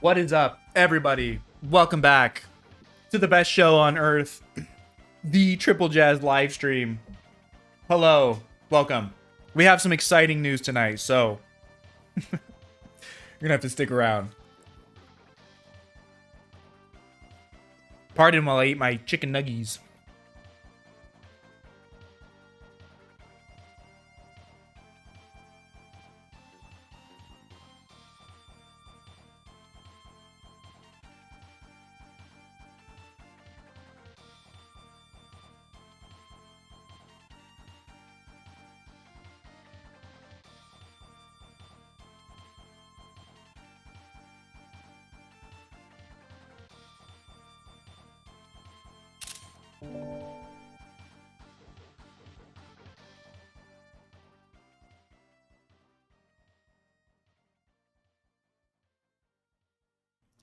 What is up, everybody? Welcome back to the best show on earth, the Triple Jazz live stream. Hello, welcome. We have some exciting news tonight, so you're gonna have to stick around. Pardon while I eat my chicken nuggies.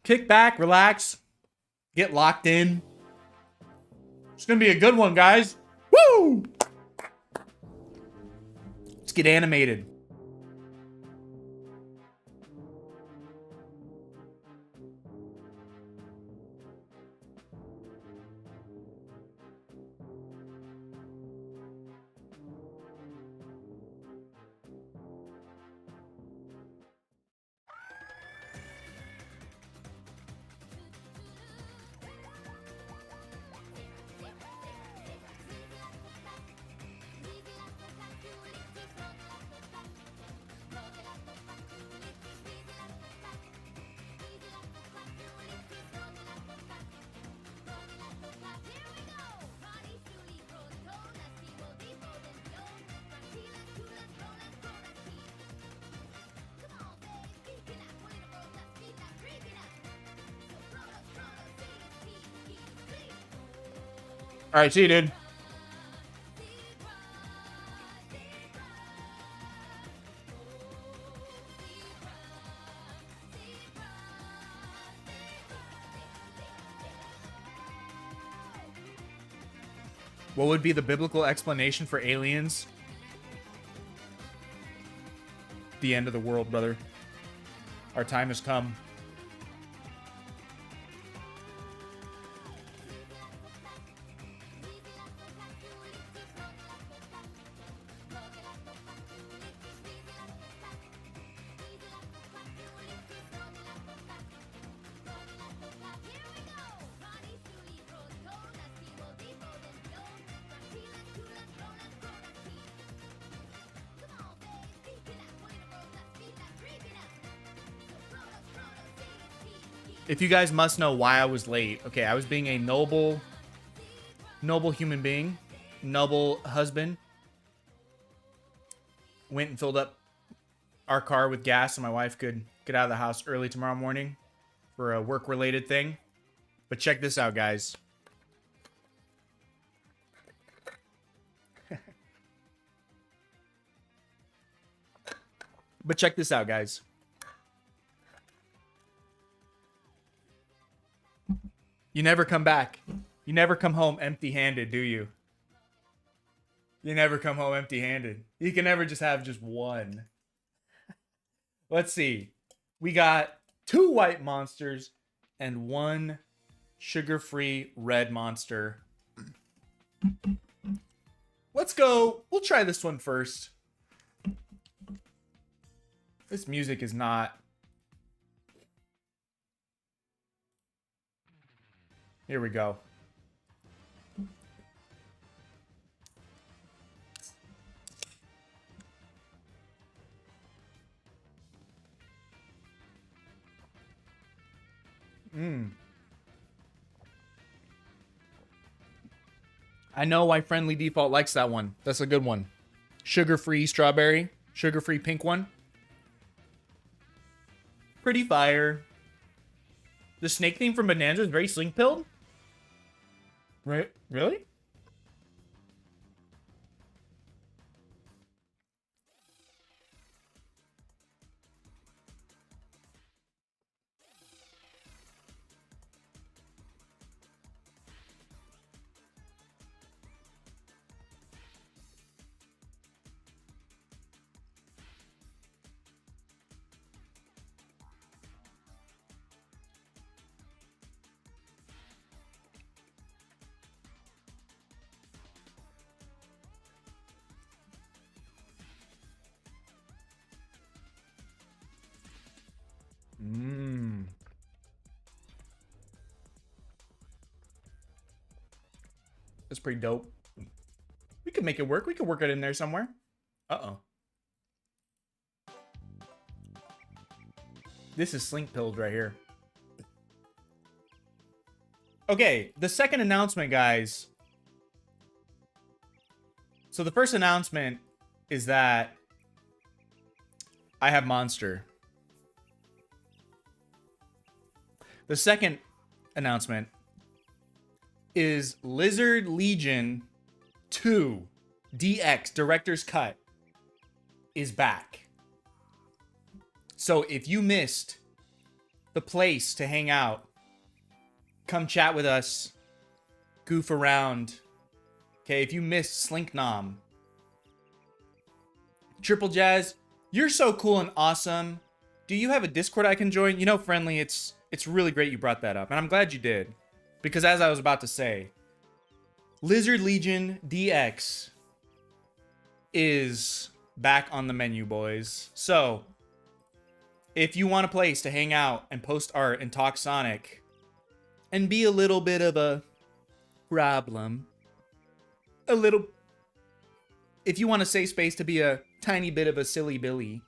Kick back, relax, get locked in. It's gonna be a good one, guys. Woo! Let's get animated. All right, see you, dude. What would be the biblical explanation for aliens? The end of the world, brother. Our time has come. If you guys must know why I was late. Okay, I was being a noble human being, noble husband. Went and filled up our car with gas so my wife could get out of the house early tomorrow morning for a work-related thing. But check this out, guys. But check this out, guys. You never come back. You never come home empty-handed, do you? You never come home empty-handed. You can never just have just one. Let's see. We got 2 white monsters and 1 sugar-free red monster. Let's go. We'll try this one first. This music is not... Here we go. I know why Friendly Default likes that one. That's a good one. Sugar-free strawberry. Sugar-free pink one. Pretty fire. The snake theme from Bonanza is very slink-pilled. Right? Really? That's pretty dope. We could make it work. We could work it in there somewhere. Uh-oh. This is slink pilled right here. Okay, the second announcement, guys. So the first announcement is that I have Monster. The second announcement is Lizard Legion 2 DX Director's Cut is back. So if you missed the place to hang out, come chat with us, goof around. Okay, if you missed Slink Nom, Triple Jazz, you're so cool and awesome. Do you have a Discord I can join? You know, Friendly, it's really great you brought that up, and I'm glad you did. Because as I was about to say, Lizard Legion DX is back on the menu, boys. So, if you want a place to hang out and post art and talk Sonic and be a little bit of a problem, if you want a safe space to be a tiny bit of a silly Billy,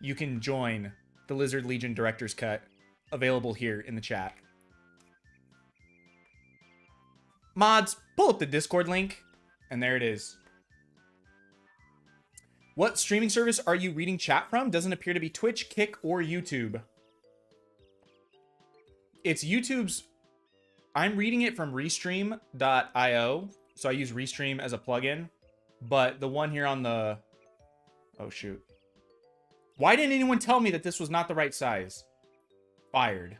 you can join the Lizard Legion Director's Cut, available here in the chat. Mods, pull up the Discord link, and there it is. What streaming service are you reading chat from? Doesn't appear to be Twitch, Kick, or YouTube. It's YouTube's... I'm reading it from Restream.io, so I use Restream as a plugin. But the one here on the... Oh, shoot. Why didn't anyone tell me that this was not the right size? Fired.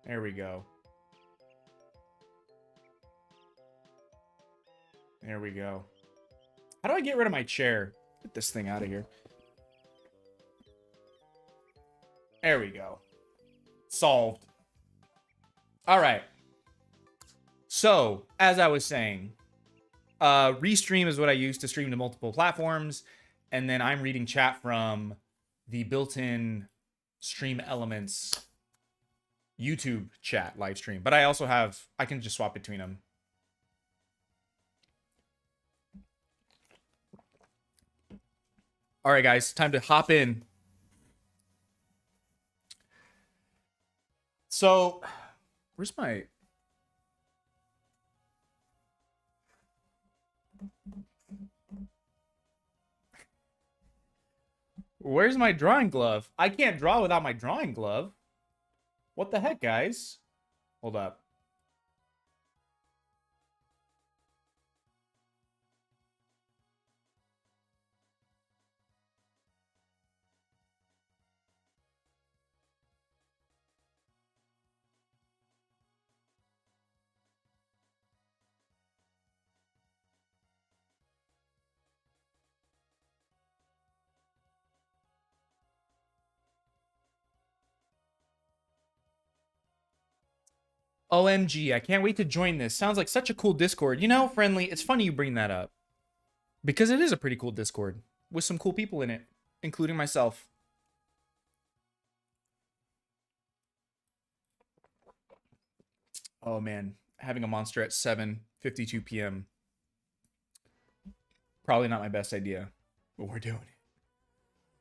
There we go. There we go. How do I get rid of my chair? Get this thing out of here. There we go. Solved. All right. So, as I was saying, Restream is what I use to stream to multiple platforms, and then I'm reading chat from the built-in Stream Elements YouTube chat live stream. But I also have, I can just swap between them. All right, guys, time to hop in. So, where's my... Where's my drawing glove? I can't draw without my drawing glove. What the heck, guys? Hold up. OMG, I can't wait to join this. Sounds like such a cool Discord. You know, Friendly, it's funny you bring that up. Because it is a pretty cool Discord. With some cool people in it. Including myself. Oh, man. Having a monster at 7:52 p.m. Probably not my best idea. But we're doing it.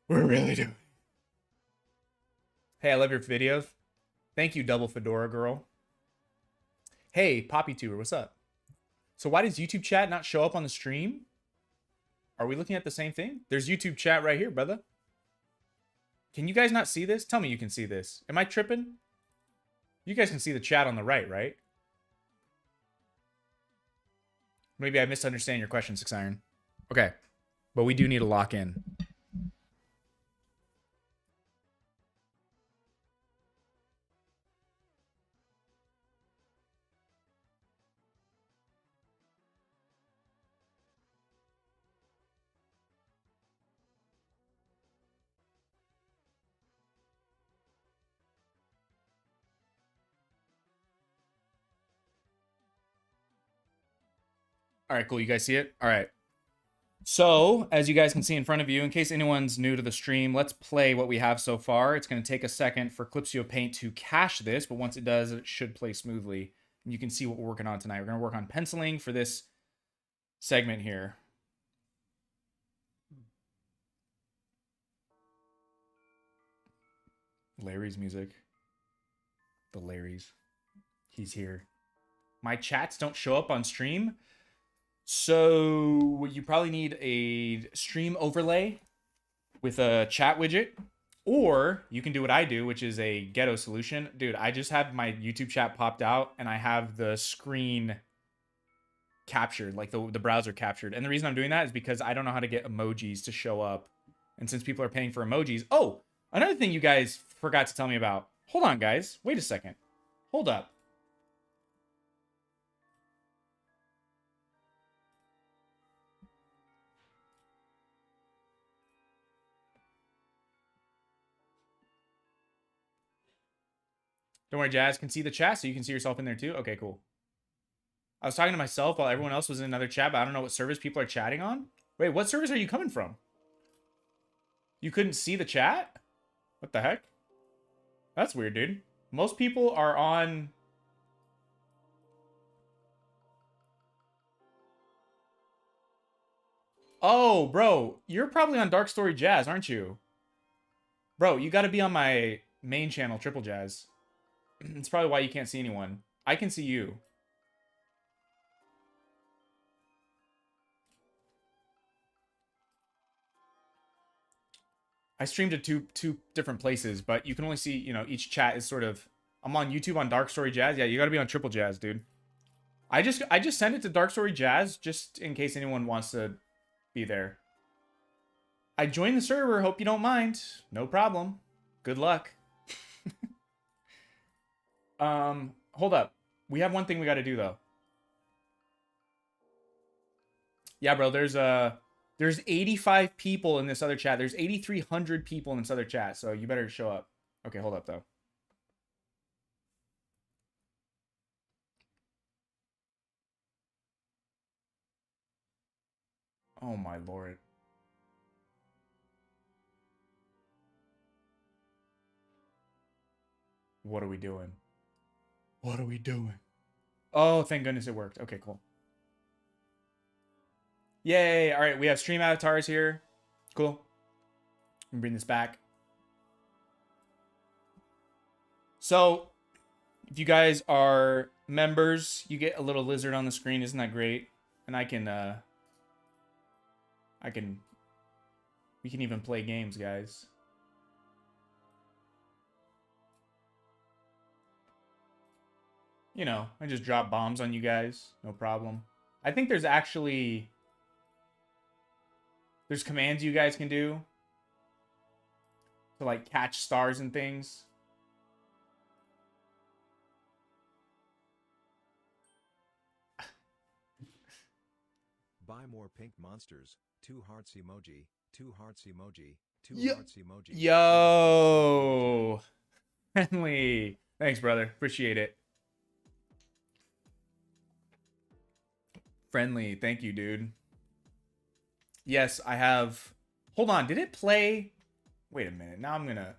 We're really doing it. Hey, I love your videos. Thank you, Double Fedora Girl. Hey, PoppyTuber, what's up? So why does YouTube chat not show up on the stream? Are we looking at the same thing? There's YouTube chat right here, brother. Can you guys not see this? Tell me you can see this. Am I tripping? You guys can see the chat on the right? Maybe I misunderstand your question, 6iron. Okay, but we do need to lock in. All right, cool. You guys see it? All right. So, as you guys can see in front of you, in case anyone's new to the stream, let's play what we have so far. It's going to take a second for Clipsio Paint to cache this, but once it does, it should play smoothly. And you can see what we're working on tonight. We're going to work on penciling for this segment here. Larry's music. The Larry's. He's here. My chats don't show up on stream. So you probably need a stream overlay with a chat widget. Or you can do what I do, which is a ghetto solution. Dude, I just have my YouTube chat popped out and I have the screen captured, like the browser captured. And the reason I'm doing that is because I don't know how to get emojis to show up. And since people are paying for emojis. Oh, another thing you guys forgot to tell me about. Hold on, guys. Wait a second. Hold up. Don't worry, Jazz can see the chat, so you can see yourself in there too. Okay, cool. I was talking to myself while everyone else was in another chat, but I don't know what service people are chatting on. Wait, what service are you coming from? You couldn't see the chat? What the heck? That's weird, dude. Most people are on... Oh, bro. You're probably on Dark Story Jazz, aren't you? Bro, you gotta be on my main channel, Triple Jazz. It's probably why you can't see anyone. I can see you. I streamed to two different places, but you can only see, you know, each chat is sort of... I'm on YouTube on Dark Story Jazz. Yeah, you gotta be on Triple Jazz, dude. I just sent it to Dark Story Jazz just in case anyone wants to be there. I joined the server. Hope you don't mind. No problem. Good luck. Hold up. We have one thing we got to do though. Yeah, bro. There's 85 people in this other chat. There's 8,300 people in this other chat. So you better show up. Okay, hold up though. Oh my lord. What are we doing? What are we doing? Oh, thank goodness it worked. Okay, cool. Yay. All right, we have stream avatars here. Cool. Let me bring this back. So, if you guys are members, you get a little lizard on the screen. Isn't that great? And we can even play games, guys. You know, I just drop bombs on you guys. No problem. I think there's commands you guys can do to like catch stars and things. Buy more pink monsters. 2 hearts emoji. 2 hearts emoji. 2 hearts emoji. Yo. Friendly. Thanks, brother. Appreciate it. Friendly. Thank you, dude. Yes, I have... Hold on. Did it play... Wait a minute. Now I'm gonna...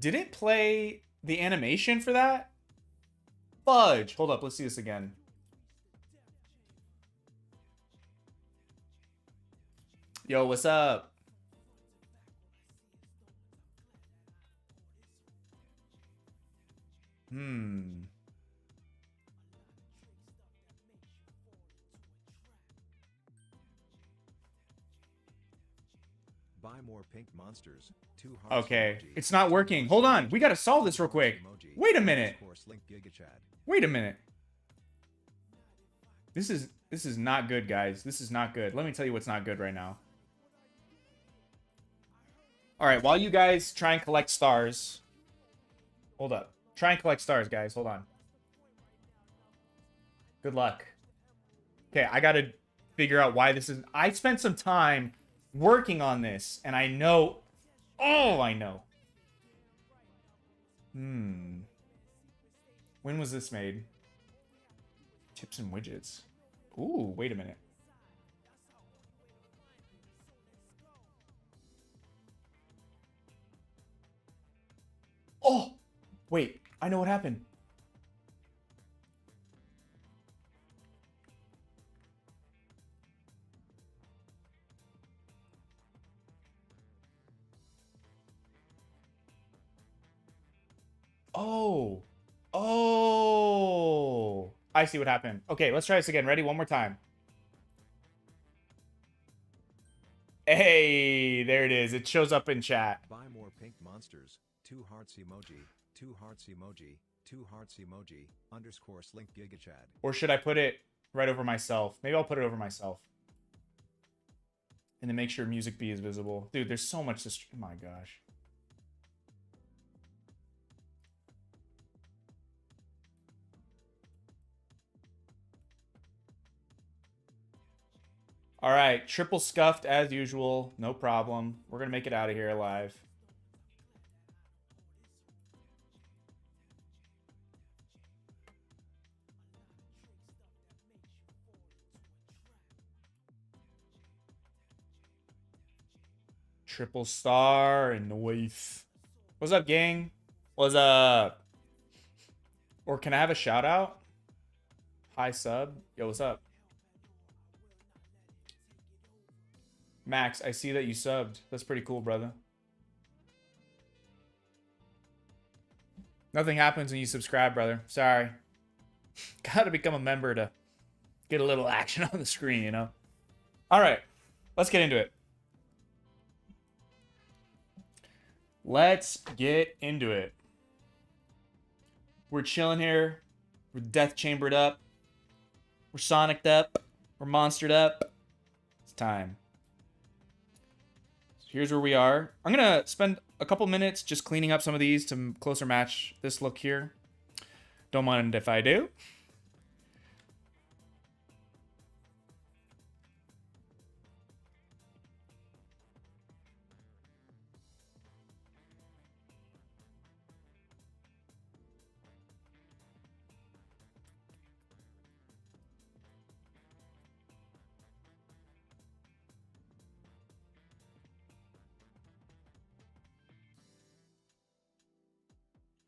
Did it play the animation for that? Fudge. Hold up. Let's see this again. Yo, what's up? Buy more pink monsters. 2 hearts Okay, emoji. it's not working. Hold on. We gotta solve this real quick. Wait a minute. Wait a minute. This is not good, guys. This is not good. Let me tell you what's not good right now. All right, while you guys try and collect stars. Hold up. Try and collect stars, guys. Hold on. Good luck. Okay, I gotta figure out why this is... I spent some time working on this, and I know... Oh, I know. When was this made? Tips and widgets. Ooh, wait a minute. Oh, Wait, I know what happened. Oh. Oh. I see what happened. Okay, let's try this again. Ready? One more time. Hey, there it is. It shows up in chat. Buy more pink monsters. 2 hearts emoji. 2 hearts emoji. 2 hearts emoji. _ slink gigachad. Or should I put it right over myself? Maybe I'll put it over myself. And then make sure music B is visible. Dude, there's so much to... Oh my gosh. All right, triple scuffed as usual. No problem. We're going to make it out of here alive. Triple star and noise. What's up, gang? What's up? Or can I have a shout out? Hi, sub. Yo, what's up? Max, I see that you subbed. That's pretty cool, brother. Nothing happens when you subscribe, brother. Sorry. Gotta become a member to get a little action on the screen, you know? All right. Let's get into it. Let's get into it. We're chilling here. We're death chambered up. We're soniced up. We're monstered up. It's time. So here's where we are. I'm going to spend a couple minutes just cleaning up some of these to closer match this look here. Don't mind if I do.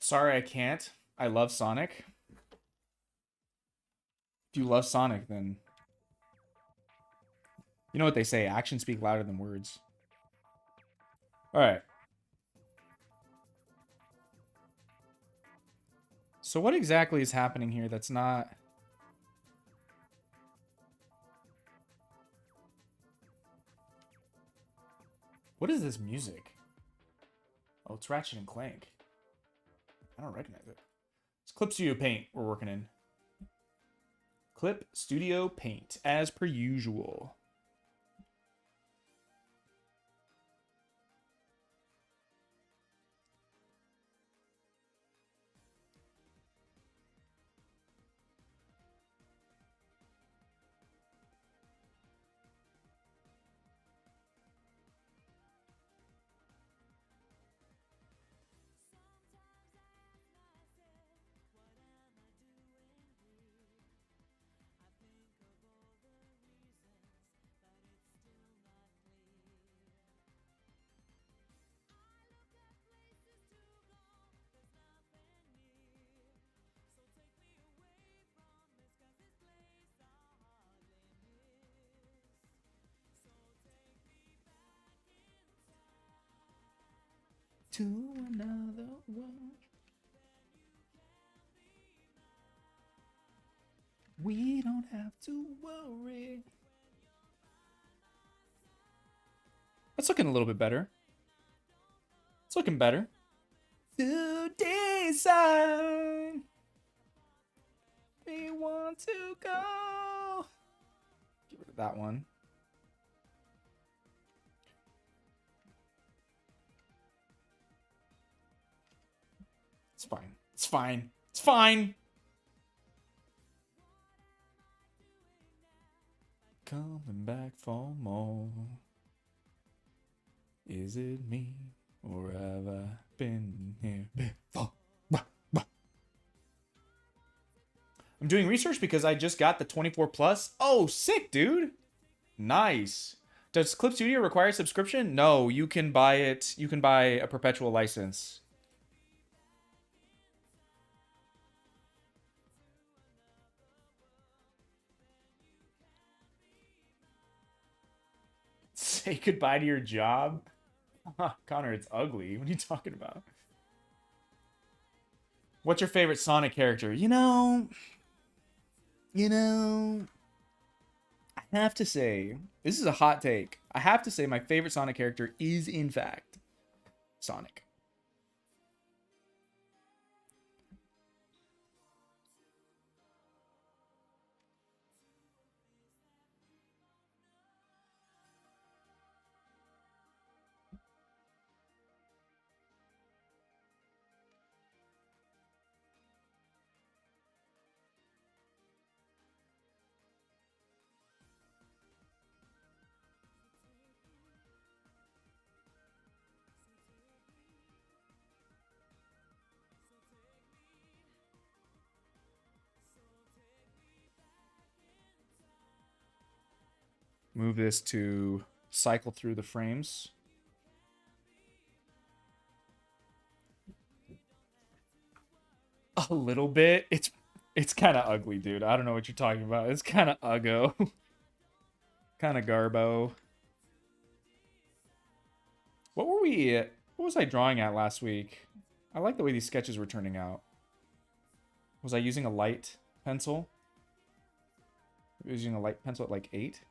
Sorry, I can't. I love Sonic. If you love Sonic, then... You know what they say, actions speak louder than words. Alright. So what exactly is happening here that's not... What is this music? Oh, it's Ratchet and Clank. I don't recognize it. It's Clip Studio Paint we're working in. Clip Studio Paint, as per usual. To another world. We don't have to worry. That's looking a little bit better. It's looking better. To decide we want to go. Get rid of that one. It's fine. It's fine. It's fine. Coming back for more. Is it me or have I been here before? I'm doing research because I just got the 24 plus. Oh, sick, dude. Nice. Does Clip Studio require a subscription? No, you can buy it. You can buy a perpetual license. Say goodbye to your job? Connor, it's ugly. What are you talking about? What's your favorite Sonic character? You know, I have to say, this is a hot take. I have to say my favorite Sonic character is, in fact, Sonic. Move this to cycle through the frames. A little bit. It's kind of ugly, dude. I don't know what you're talking about. It's kind of uggo. Kind of garbo. What was I drawing at last week? I like the way these sketches were turning out. Was I using a light pencil? I was using a light pencil at like 8.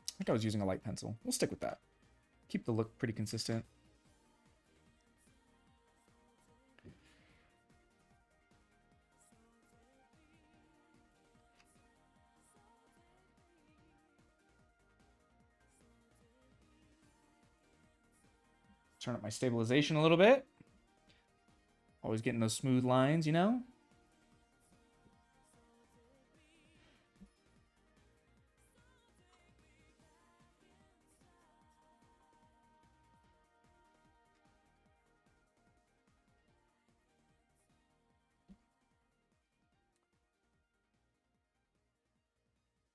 I think I was using a light pencil. We'll stick with that. Keep the look pretty consistent. Turn up my stabilization a little bit. Always getting those smooth lines, you know?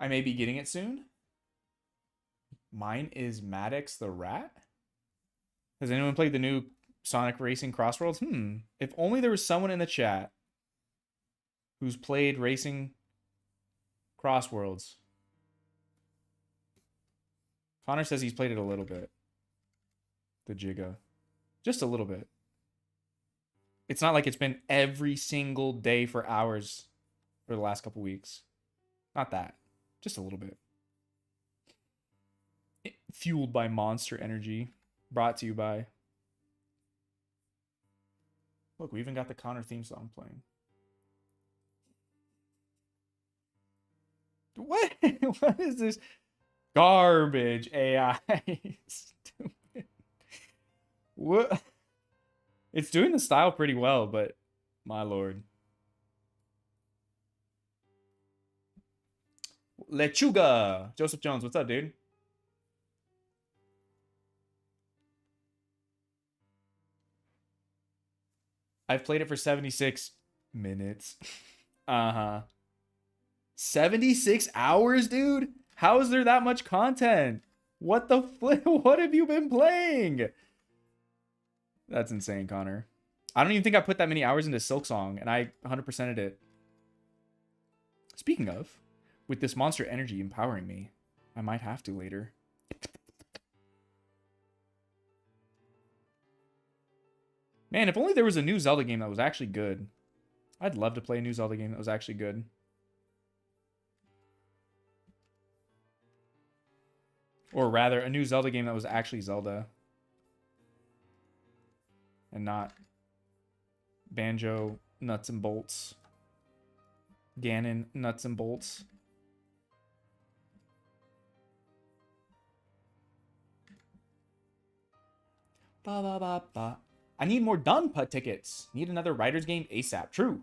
I may be getting it soon. Mine is Maddox the Rat. Has anyone played the new Sonic Racing Crossworlds? If only there was someone in the chat who's played Racing Crossworlds. Connor says he's played it a little bit. The Giga. Just a little bit. It's not like it's been every single day for hours for the last couple weeks. Not that. Just a little bit. Fueled by Monster Energy. Brought to you by... Look, we even got the Connor theme song playing. What? What is this? Garbage AI. Stupid. What? It's doing the style pretty well, but my lord. Lechuga. Joseph Jones, what's up, dude? I've played it for 76 minutes. 76 hours, dude? How is there that much content? What the flip? What have you been playing? That's insane, Connor. I don't even think I put that many hours into Silksong, and I 100%ed it. Speaking of, with this Monster Energy empowering me, I might have to later. Man, if only there was a new Zelda game that was actually good. I'd love to play a new Zelda game that was actually good. Or rather, a new Zelda game that was actually Zelda. And not Banjo nuts and bolts. Ganon nuts and bolts. Ba ba ba ba. I need more Dunpa tickets. Need another Writers game ASAP. True.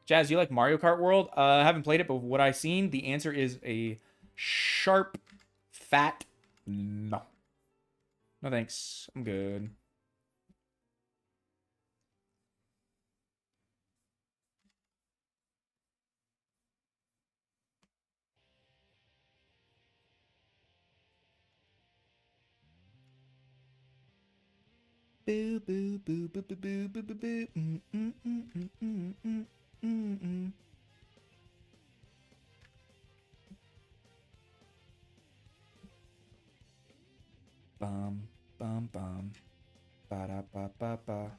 Jazz, you like Mario Kart World? I haven't played it, but what I've seen, the answer is a sharp, fat no. No thanks. I'm good. Boo boo boo boo boo boo boo boo boo. Bum, bum, bum. Ba da ba ba ba.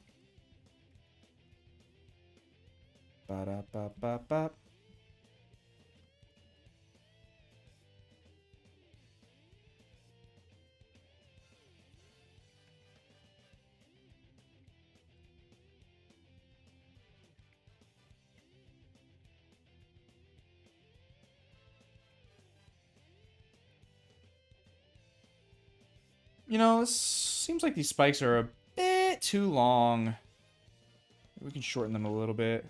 Ba da ba ba ba. You know, it seems like these spikes are a bit too long. We can shorten them a little bit.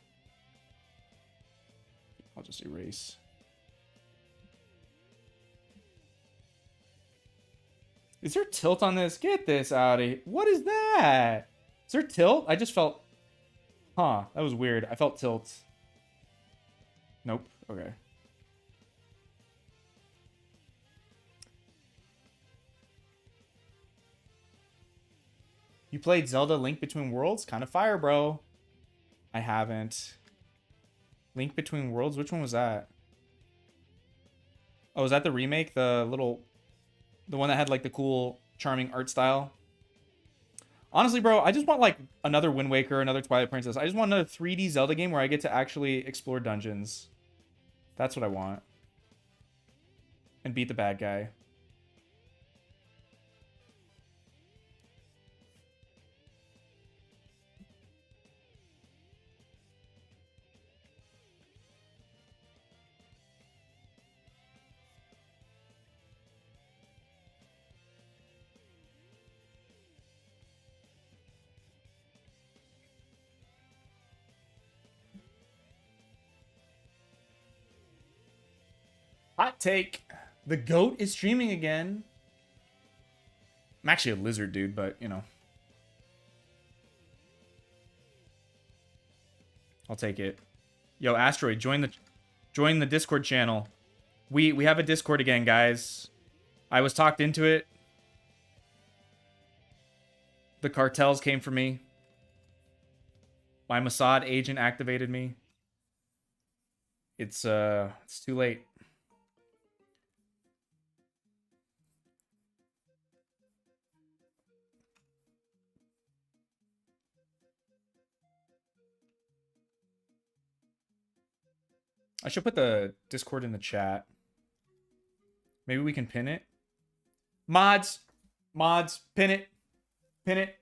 I'll just erase. Is there tilt on this? Get this out of here. What is that? Is there tilt? I just felt... Huh, that was weird. I felt tilt. Nope. Okay. You played Zelda Link Between Worlds? Kind of fire, bro. I haven't. Link Between Worlds? Which one was that? Oh, is that the remake? The one that had like the cool, charming art style? Honestly, bro, I just want like another Wind Waker, another Twilight Princess. I just want another 3D Zelda game where I get to actually explore dungeons. That's what I want. And beat the bad guy. Hot take. The GOAT is streaming again. I'm actually a lizard dude, but you know. I'll take it. Yo, Asteroid, join the Discord channel. We have a Discord again, guys. I was talked into it. The cartels came for me. My Mossad agent activated me. It's too late. I should put the Discord in the chat. Maybe we can pin it. Mods, pin it. Pin it.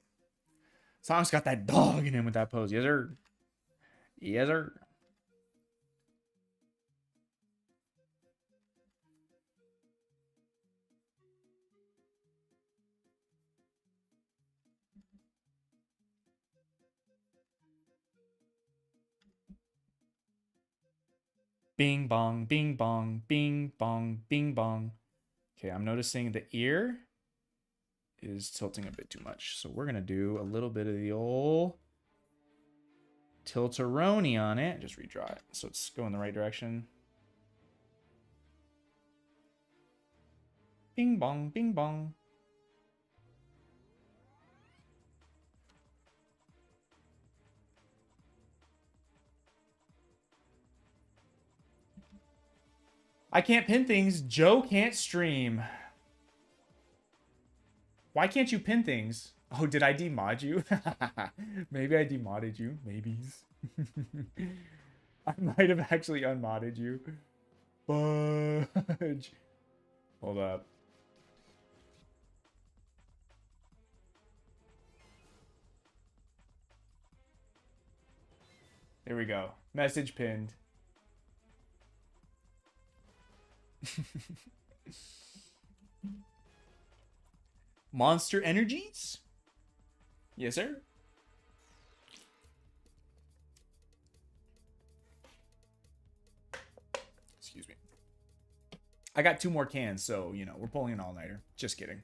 Song's got that dog in him with that pose. Yes, sir. Yes, sir. Bing bong, bing bong, bing bong, bing bong. Okay, I'm noticing the ear is tilting a bit too much. So we're going to do a little bit of the old tilteroni on it. Just redraw it so it's going the right direction. Bing bong, bing bong. I can't pin things. Joe can't stream. Why can't you pin things? Oh, did I demod you? Maybe I demodded you. Maybe's. I might have actually unmodded you. Fudge. Hold up. There we go. Message pinned. Monster Energies? Yes, sir. Excuse me. I got 2 more cans, so, you know, we're pulling an all-nighter. Just kidding.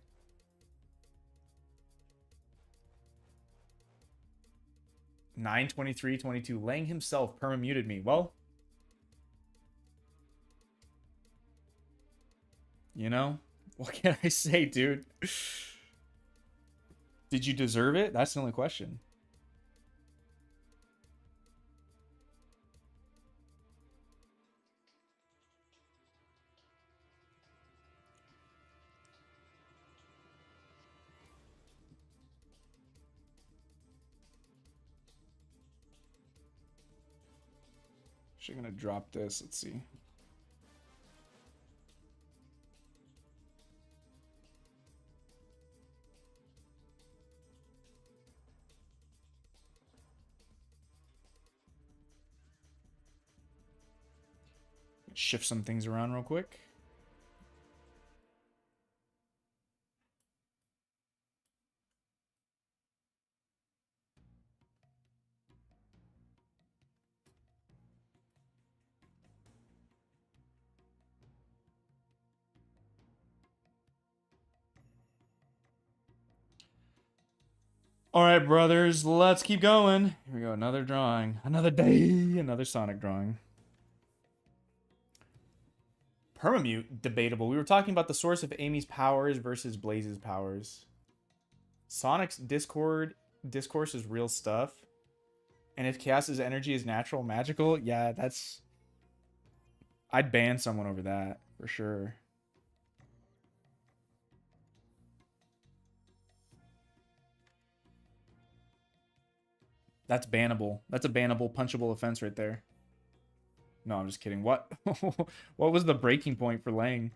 (9/23/22). Lang himself perma-muted me. Well, you know, what can I say, dude? Did you deserve it? That's the only question. Actually gonna drop this. Let's see. Shift some things around real quick. All right, brothers, let's keep going. Here we go. Another drawing. Another day. Another Sonic drawing. Permamute, debatable. We were talking about the source of Amy's powers versus Blaze's powers. Sonic's discourse is real stuff. And if Chaos's energy is natural, magical, yeah, that's... I'd ban someone over that, for sure. That's bannable. That's a bannable, punchable offense right there. No, I'm just kidding. What? What was the breaking point for Lang?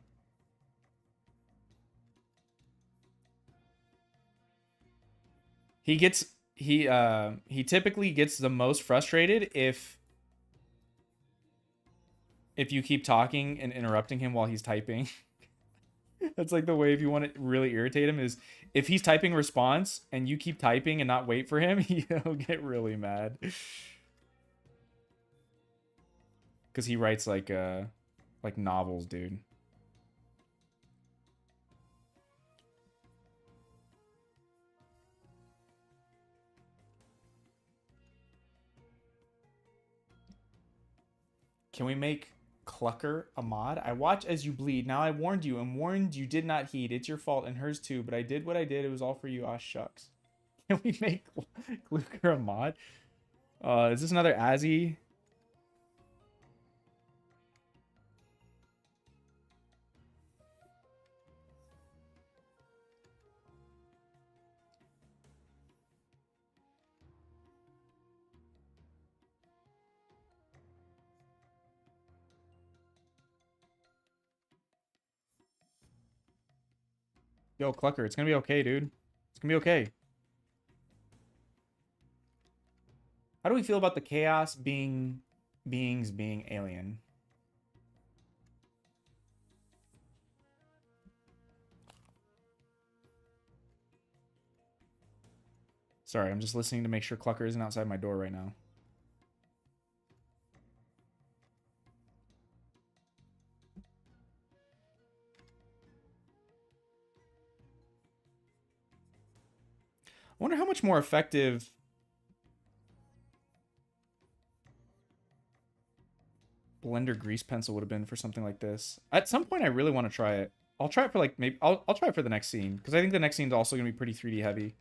He typically gets the most frustrated if you keep talking and interrupting him while he's typing. That's like the way if you want to really irritate him is if he's typing response and you keep typing and not wait for him, he'll get really mad. Cause he writes like novels, dude. Can we make Clucker a mod? I watch as you bleed. Now I warned you and warned you did not heed. It's your fault and hers too, but I did what I did. It was all for you. Aw, shucks. Can we make Clucker a mod? Is this another Azzy? Yo, Clucker, it's gonna be okay, dude. It's gonna be okay. How do we feel about the chaos beings being alien? Sorry, I'm just listening to make sure Clucker isn't outside my door right now. I wonder how much more effective Blender grease pencil would have been for something like this. At some point, I really want to try it. I'll try it for like maybe I'll try it for the next scene because I think the next scene is also gonna be pretty 3D heavy.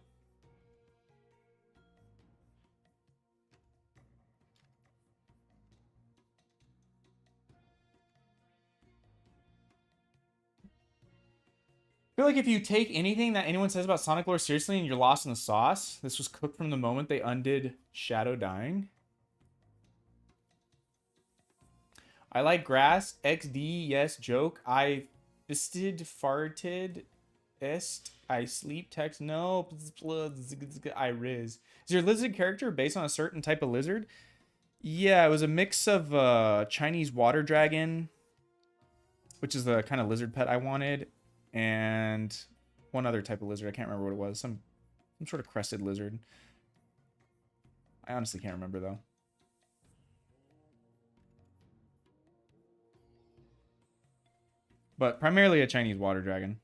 I feel like if you take anything that anyone says about Sonic lore seriously and you're lost in the sauce, this was cooked from the moment they undid Shadow dying. I like grass. XD, yes, joke. I fisted, farted, est. I sleep, text, no. I riz. Is your lizard character based on a certain type of lizard? Yeah, it was a mix of Chinese water dragon, which is the kind of lizard pet I wanted, and one other type of lizard. I can't remember what it was. Some sort of crested lizard. I honestly can't remember, though. But primarily a Chinese water dragon.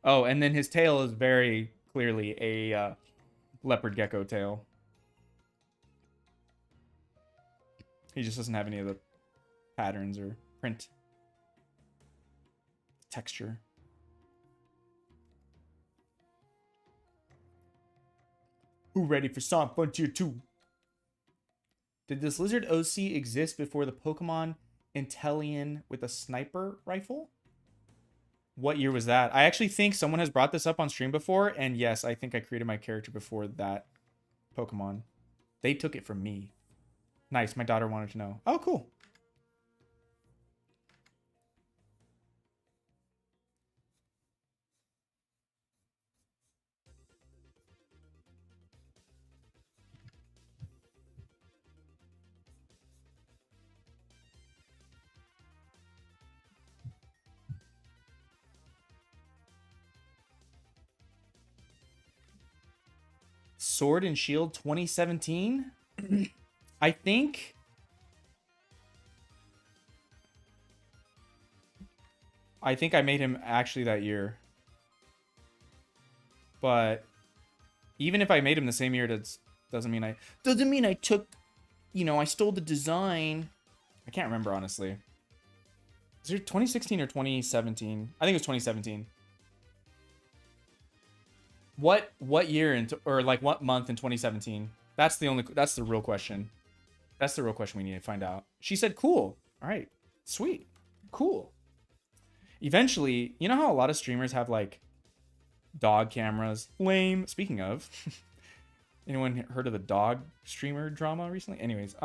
Oh, and then his tail is very clearly a leopard gecko tail. He just doesn't have any of the patterns or print texture. Who ready for Sonic Frontier 2? Did this lizard OC exist before the Pokemon Inteleon with a sniper rifle? What year was that? I actually think someone has brought this up on stream before, and yes, I think I created my character before that Pokemon. They took it from me. Nice, my daughter wanted to know. Oh, cool. Sword and Shield 2017. I think I made him actually that year. But even if I made him the same year, that doesn't mean I took, I stole the design. I can't remember, honestly. Is it 2016 or 2017? I think it was 2017. What year or like what month in 2017? That's the real question. That's the real question we need to find out. She said, cool. All right, sweet, cool. Eventually, you know how a lot of streamers have like dog cameras? Lame. Speaking of, anyone heard of the dog streamer drama recently? Anyways,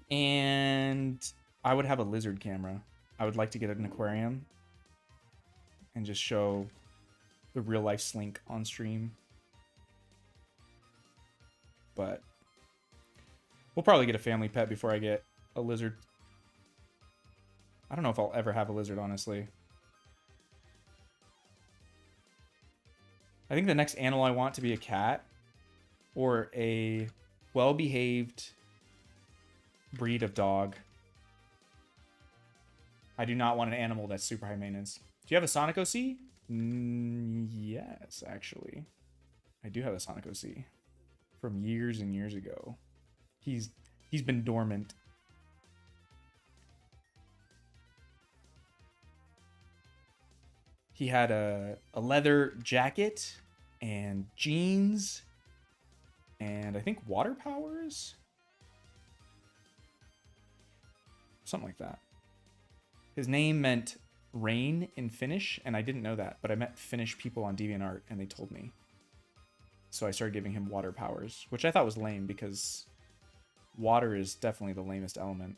and I would have a lizard camera. I would like to get an aquarium and just show the real life slink on stream. But we'll probably get a family pet before I get a lizard. I don't know if I'll ever have a lizard, honestly. I think the next animal I want to be a cat or a well-behaved breed of dog. I do not want an animal that's super high maintenance. Do you have a Sonic OC? Yes, actually. I do have a Sonic OC from years and years ago. He's been dormant. He had a leather jacket and jeans and I think water powers. Something like that. His name meant rain in Finnish, and I didn't know that, but I met Finnish people on DeviantArt and they told me. So I started giving him water powers, which I thought was lame because water is definitely the lamest element.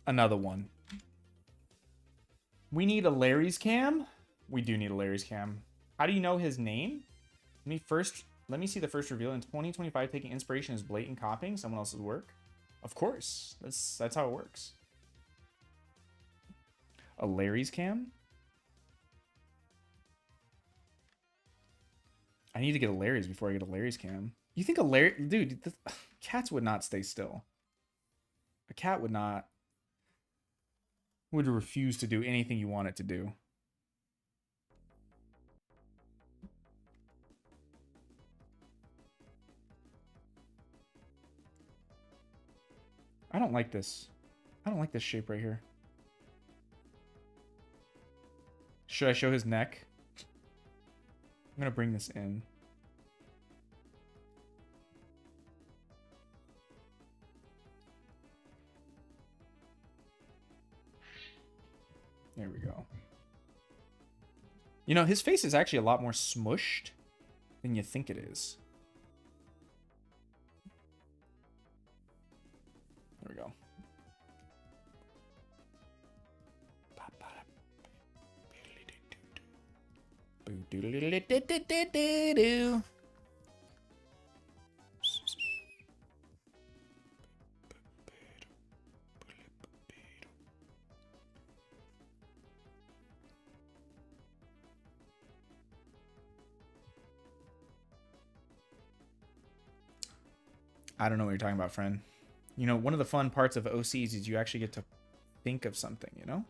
Another one. We need a Larry's cam. We do need a Larry's cam. How do you know his name? Let me see the first reveal. In 2025, taking inspiration is blatant copying someone else's work. Of course. That's how it works. A Larry's cam? I need to get a Larry's before I get a Larry's cam. You think a Larry... Dude, cats would not stay still. A cat would not... would refuse to do anything you want it to do. I don't like this. I don't like this shape right here. Should I show his neck? I'm gonna bring this in. There we go. You know, his face is actually a lot more smushed than you think it is. There we go. I don't know what you're talking about, friend. You know, one of the fun parts of OCs is you actually get to think of something, you know?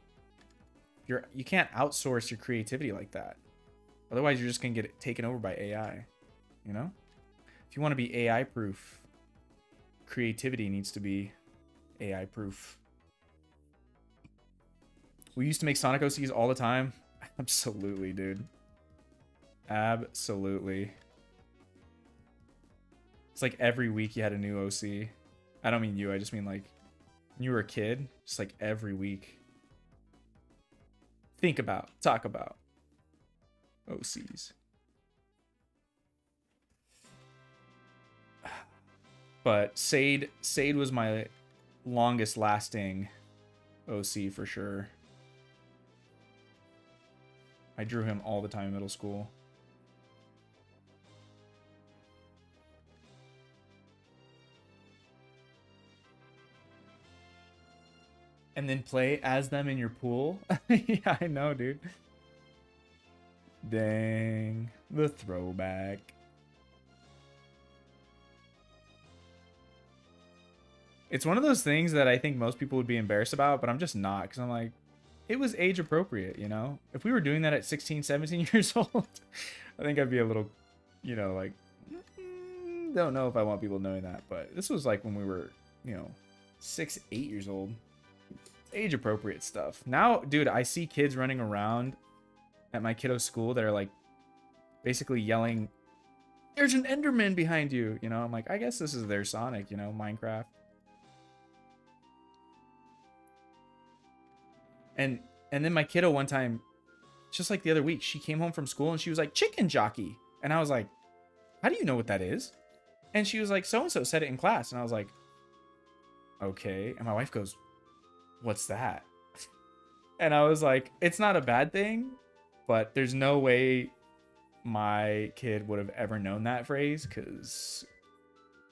You can't outsource your creativity like that. Otherwise, you're just going to get it taken over by AI, you know? If you want to be AI proof, creativity needs to be AI proof. We used to make Sonic OCs all the time. Absolutely, dude. Absolutely. It's like every week you had a new OC. I don't mean you, I just mean like when you were a kid, just like every week. Think about, talk about OCs. But Sade was my longest lasting OC for sure. I drew him all the time in middle school. And then play as them in your pool. Yeah, I know, dude. Dang. The throwback. It's one of those things that I think most people would be embarrassed about, but I'm just not, because I'm like, it was age appropriate, you know? If we were doing that at 16, 17 years old, I think I'd be a little, you know, like, don't know if I want people knowing that, but this was like when we were, you know, 6, 8 years old. Age appropriate stuff. Now, dude, I see kids running around at my kiddo's school that are like basically yelling, "There's an Enderman behind you," you know? I'm like, I guess this is their Sonic, you know, Minecraft. And then my kiddo one time, just like the other week, she came home from school and she was like, "Chicken jockey." And I was like, "How do you know what that is?" And she was like, "So-and-so said it in class." And I was like, "Okay." And my wife goes, "What's that?" And I was like, it's not a bad thing, but there's no way my kid would have ever known that phrase, because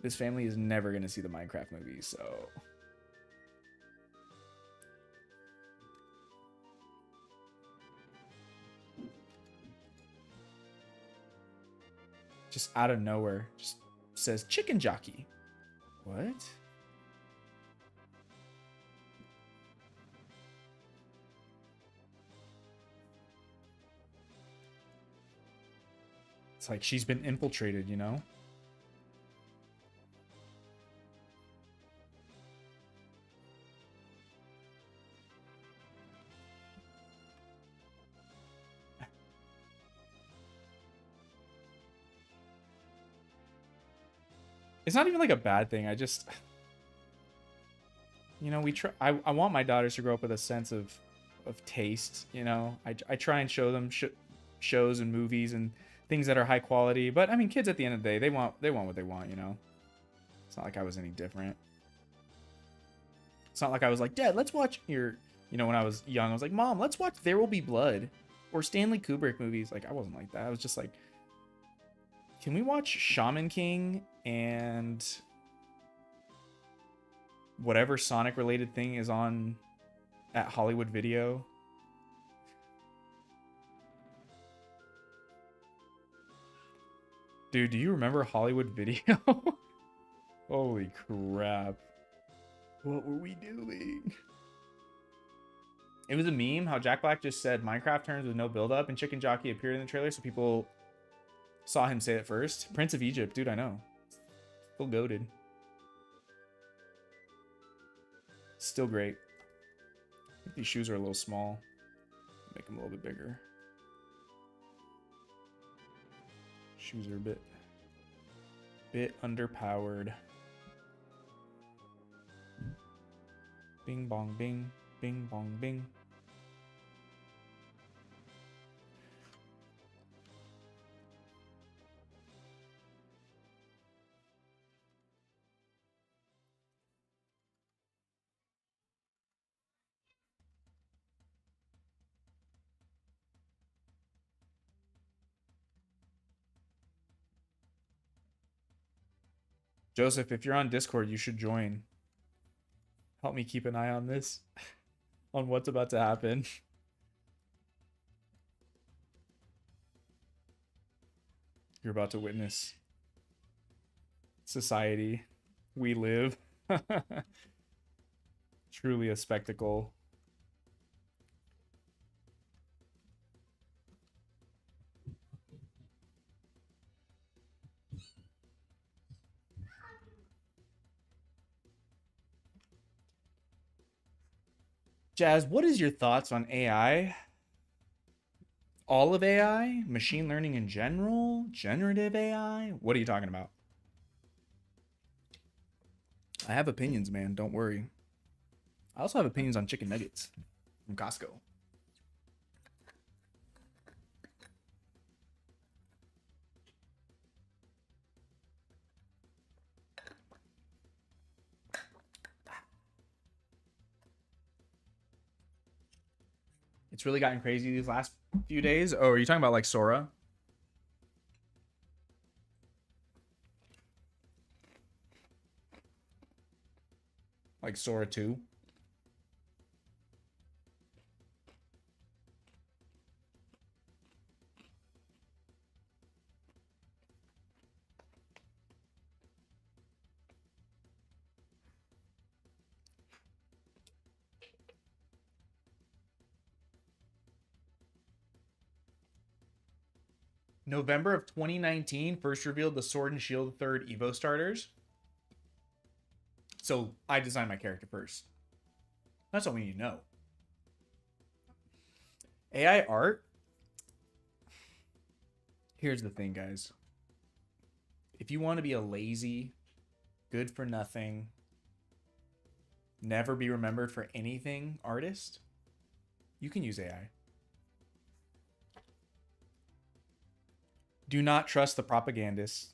this family is never going to see the Minecraft movie, so... Just out of nowhere, just says chicken jockey. What? It's like she's been infiltrated, you know? It's not even like a bad thing. I just, you know, we try. I want my daughters to grow up with a sense of taste. You know, I try and show them shows and movies and things that are high quality. But I mean, kids at the end of the day, they want what they want. You know, it's not like I was any different. It's not like I was like, "Dad, let's watch your." You know, when I was young, I was like, "Mom, let's watch There Will Be Blood," or Stanley Kubrick movies. Like, I wasn't like that. I was just like, can we watch Shaman King and whatever Sonic related thing is on at Hollywood Video? Dude, do you remember Hollywood Video? Holy crap. What were we doing? It was a meme how Jack Black just said Minecraft turns with no build-up and Chicken Jockey appeared in the trailer, so people saw him say it first. Prince of Egypt, dude, I know. Still goated. Still great. I think these shoes are a little small. Make them a little bit bigger. Shoes are a bit underpowered. Bing bong bing, bing bong bing. Joseph, if you're on Discord, you should join. Help me keep an eye on this, on what's about to happen. You're about to witness society we live. Truly a spectacle. Jazz, what is your thoughts on AI? All of AI? Machine learning in general? Generative AI? What are you talking about? I have opinions, man. Don't worry. I also have opinions on chicken nuggets from Costco. It's really gotten crazy these last few days. Oh, are you talking about like Sora? Like Sora 2? November of 2019 first revealed the Sword and Shield 3rd Evo starters. So I designed my character first. That's all we need to know. AI art. Here's the thing, guys. If you want to be a lazy, good for nothing, never be remembered for anything artist, you can use AI. Do not trust the propagandists.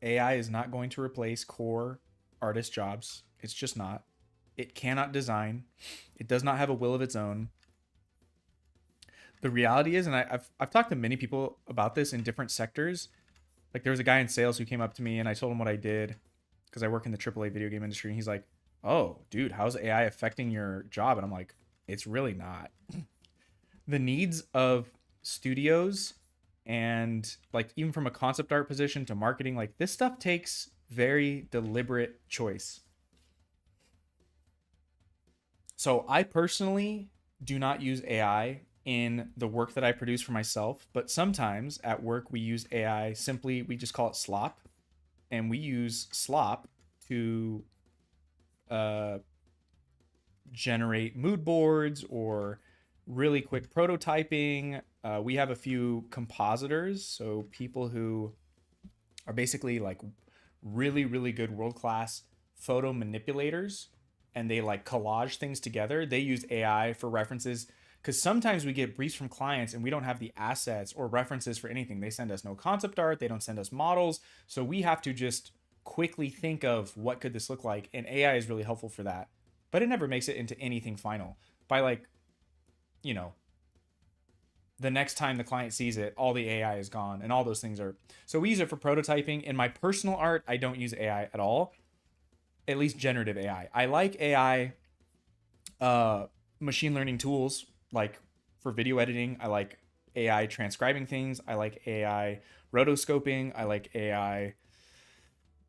AI is not going to replace core artist jobs. It's just not. It cannot design. It does not have a will of its own. The reality is, and I've talked to many people about this in different sectors. Like there was a guy in sales who came up to me and I told him what I did because I work in the AAA video game industry. And he's like, oh, dude, how's AI affecting your job? And I'm like, it's really not. The needs of studios and like even from a concept art position to marketing, like this stuff takes very deliberate choice. So I personally do not use AI in the work that I produce for myself, but sometimes at work we use AI simply, we just call it slop, and we use slop to generate mood boards or really quick prototyping. We have a few compositors, so people who are basically like really, really good world-class photo manipulators, and they like collage things together. They use AI for references because sometimes we get briefs from clients and we don't have the assets or references for anything. They send us no concept art. They don't send us models. So we have to just quickly think of what could this look like. And AI is really helpful for that. But it never makes it into anything final. By like, you know, the next time the client sees it, all the AI is gone and all those things are. So we use it for prototyping. In my personal art, I don't use AI at all. At least generative AI. I like AI machine learning tools like for video editing. I like AI transcribing things. I like AI rotoscoping. I like AI.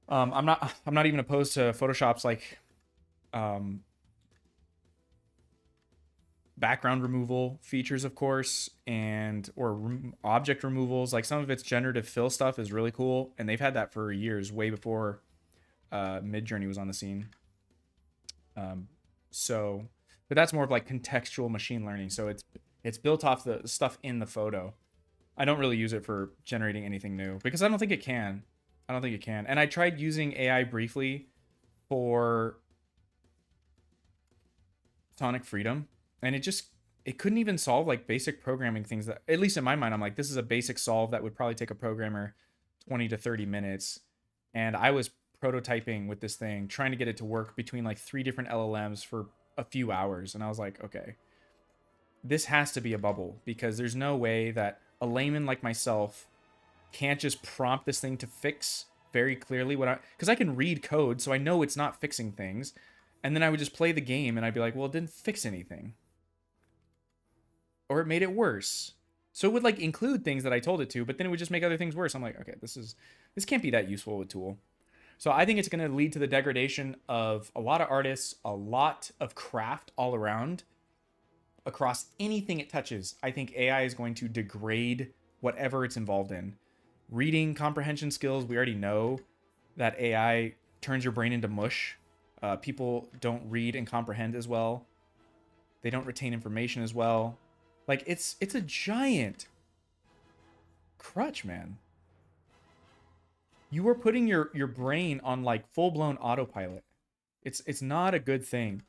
I'm not even opposed to Photoshop's like background removal features, of course, and object removals. Like some of its generative fill stuff is really cool, and they've had that for years, way before Midjourney was on the scene. So, but that's more of like contextual machine learning. So it's built off the stuff in the photo. I don't really use it for generating anything new because I don't think it can. And I tried using AI briefly for Sonic Freedom, and it couldn't even solve like basic programming things that, at least in my mind, I'm like, this is a basic solve that would probably take a programmer 20 to 30 minutes. And I was prototyping with this thing, trying to get it to work between like 3 different LLMs for a few hours. And I was like, okay, this has to be a bubble because there's no way that a layman like myself can't just prompt this thing to fix very clearly because I can read code, so I know it's not fixing things. And then I would just play the game and I'd be like, well, it didn't fix anything. Or it made it worse. So it would like include things that I told it to, but then it would just make other things worse. I'm like, okay, this can't be that useful of a tool. So I think it's going to lead to the degradation of a lot of artists, a lot of craft all around, across anything it touches. I think AI is going to degrade whatever it's involved in. Reading comprehension skills, we already know that AI turns your brain into mush. People don't read and comprehend as well. They don't retain information as well. Like it's a giant crutch, man. You are putting your brain on like full-blown autopilot. It's not a good thing.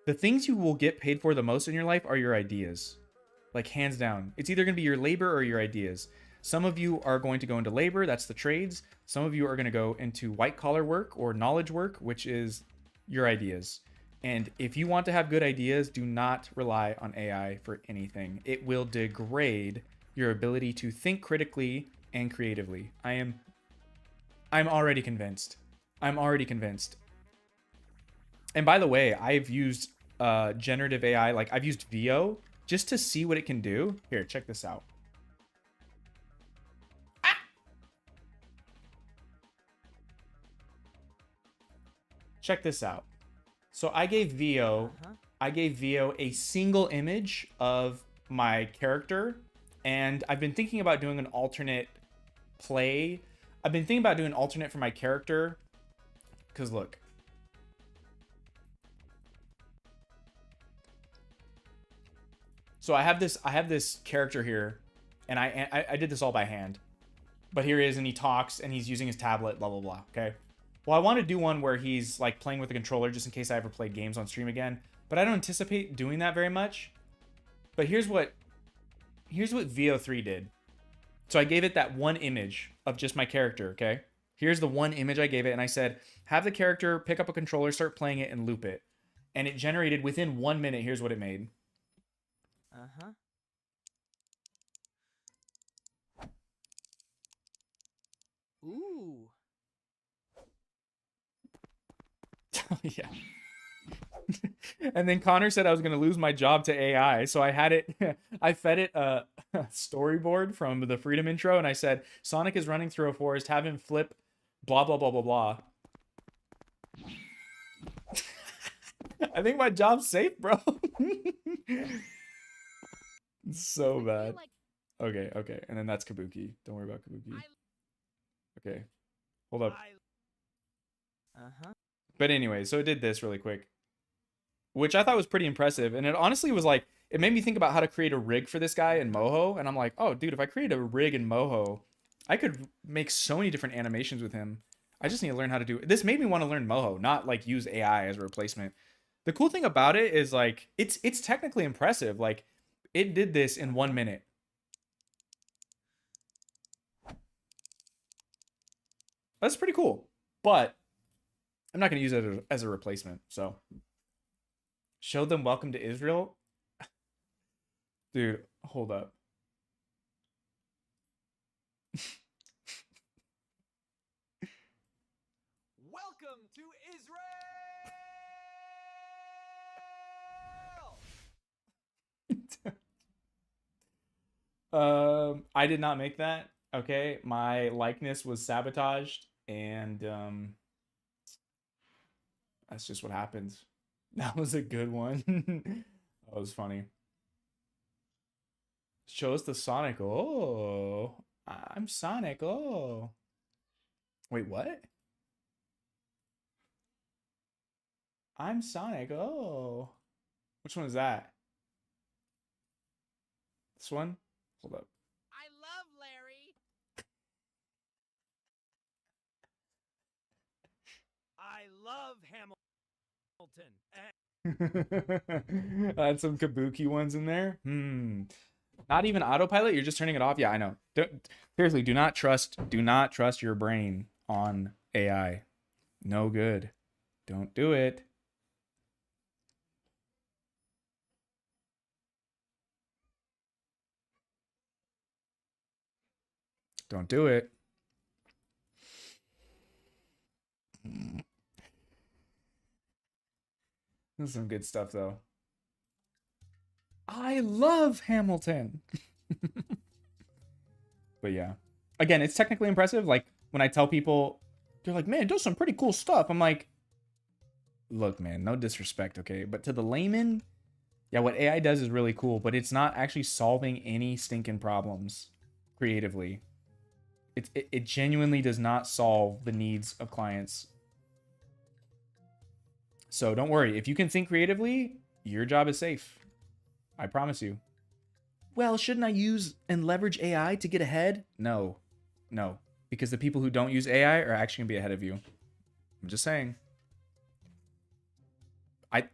The things you will get paid for the most in your life are your ideas. Like hands down. It's either going to be your labor or your ideas. Some of you are going to go into labor, that's the trades. Some of you are going to go into white collar work or knowledge work, which is your ideas. And if you want to have good ideas, do not rely on AI for anything. It will degrade your ability to think critically and creatively. I'm already convinced. I'm already convinced. And by the way, I've used generative AI, like I've used VO just to see what it can do. Here, check this out. Check this out. So I gave VO a single image of my character, And I've been thinking about doing an alternate play. I've been thinking about doing an alternate for my character. Because look. So I have this character here, and I did this all by hand. But here he is, and he talks, and he's using his tablet, blah, blah, blah, okay? Well, I want to do one where he's, like, playing with a controller just in case I ever play games on stream again. But I don't anticipate doing that very much. But here's what VO3 did. So I gave it that one image of just my character, okay? Here's the one image I gave it, and I said, have the character pick up a controller, start playing it, and loop it. And it generated, within 1 minute, here's what it made. Uh-huh. Ooh. Oh, yeah. And then Connor said I was going to lose my job to AI. So I had it, I fed it a storyboard from the Freedom intro. And I said, Sonic is running through a forest, have him flip, blah, blah, blah, blah, blah. I think my job's safe, bro. It's so bad. Okay, okay. And then that's Kabuki. Don't worry about Kabuki. Okay. Hold up. Uh-huh. But anyway, so it did this really quick, which I thought was pretty impressive. And it honestly was like, it made me think about how to create a rig for this guy in Moho. And I'm like, oh, dude, if I create a rig in Moho, I could make so many different animations with him. I just need to learn how to do it. This made me want to learn Moho, not like use AI as a replacement. The cool thing about it is like, it's technically impressive. Like, it did this in 1 minute. That's pretty cool. But I'm not going to use it as a replacement. So show them welcome to Israel. Dude, hold up. Welcome to Israel. I did not make that. Okay, my likeness was sabotaged, and that's just what happens. That was a good one. That was funny. Show us the Sonic. Oh, I'm Sonic. Oh, wait, what? I'm Sonic. Oh, which one is that? This one? Hold up. I love Larry. I love Hamilton. I had some Kabuki ones in there. Not even autopilot. You're just turning it off. Yeah, I know. Seriously, do not trust your brain on AI. No good. Don't do it. Don't do it. This is some good stuff, though. I love Hamilton. But yeah. Again, it's technically impressive. Like, when I tell people, they're like, man, it does some pretty cool stuff. I'm like, look, man, no disrespect, okay? But to the layman, yeah, what AI does is really cool, but it's not actually solving any stinking problems creatively. It genuinely does not solve the needs of clients. So don't worry. If you can think creatively, your job is safe. I promise you. Well, shouldn't I use and leverage AI to get ahead? No. No. Because the people who don't use AI are actually going to be ahead of you. I'm just saying.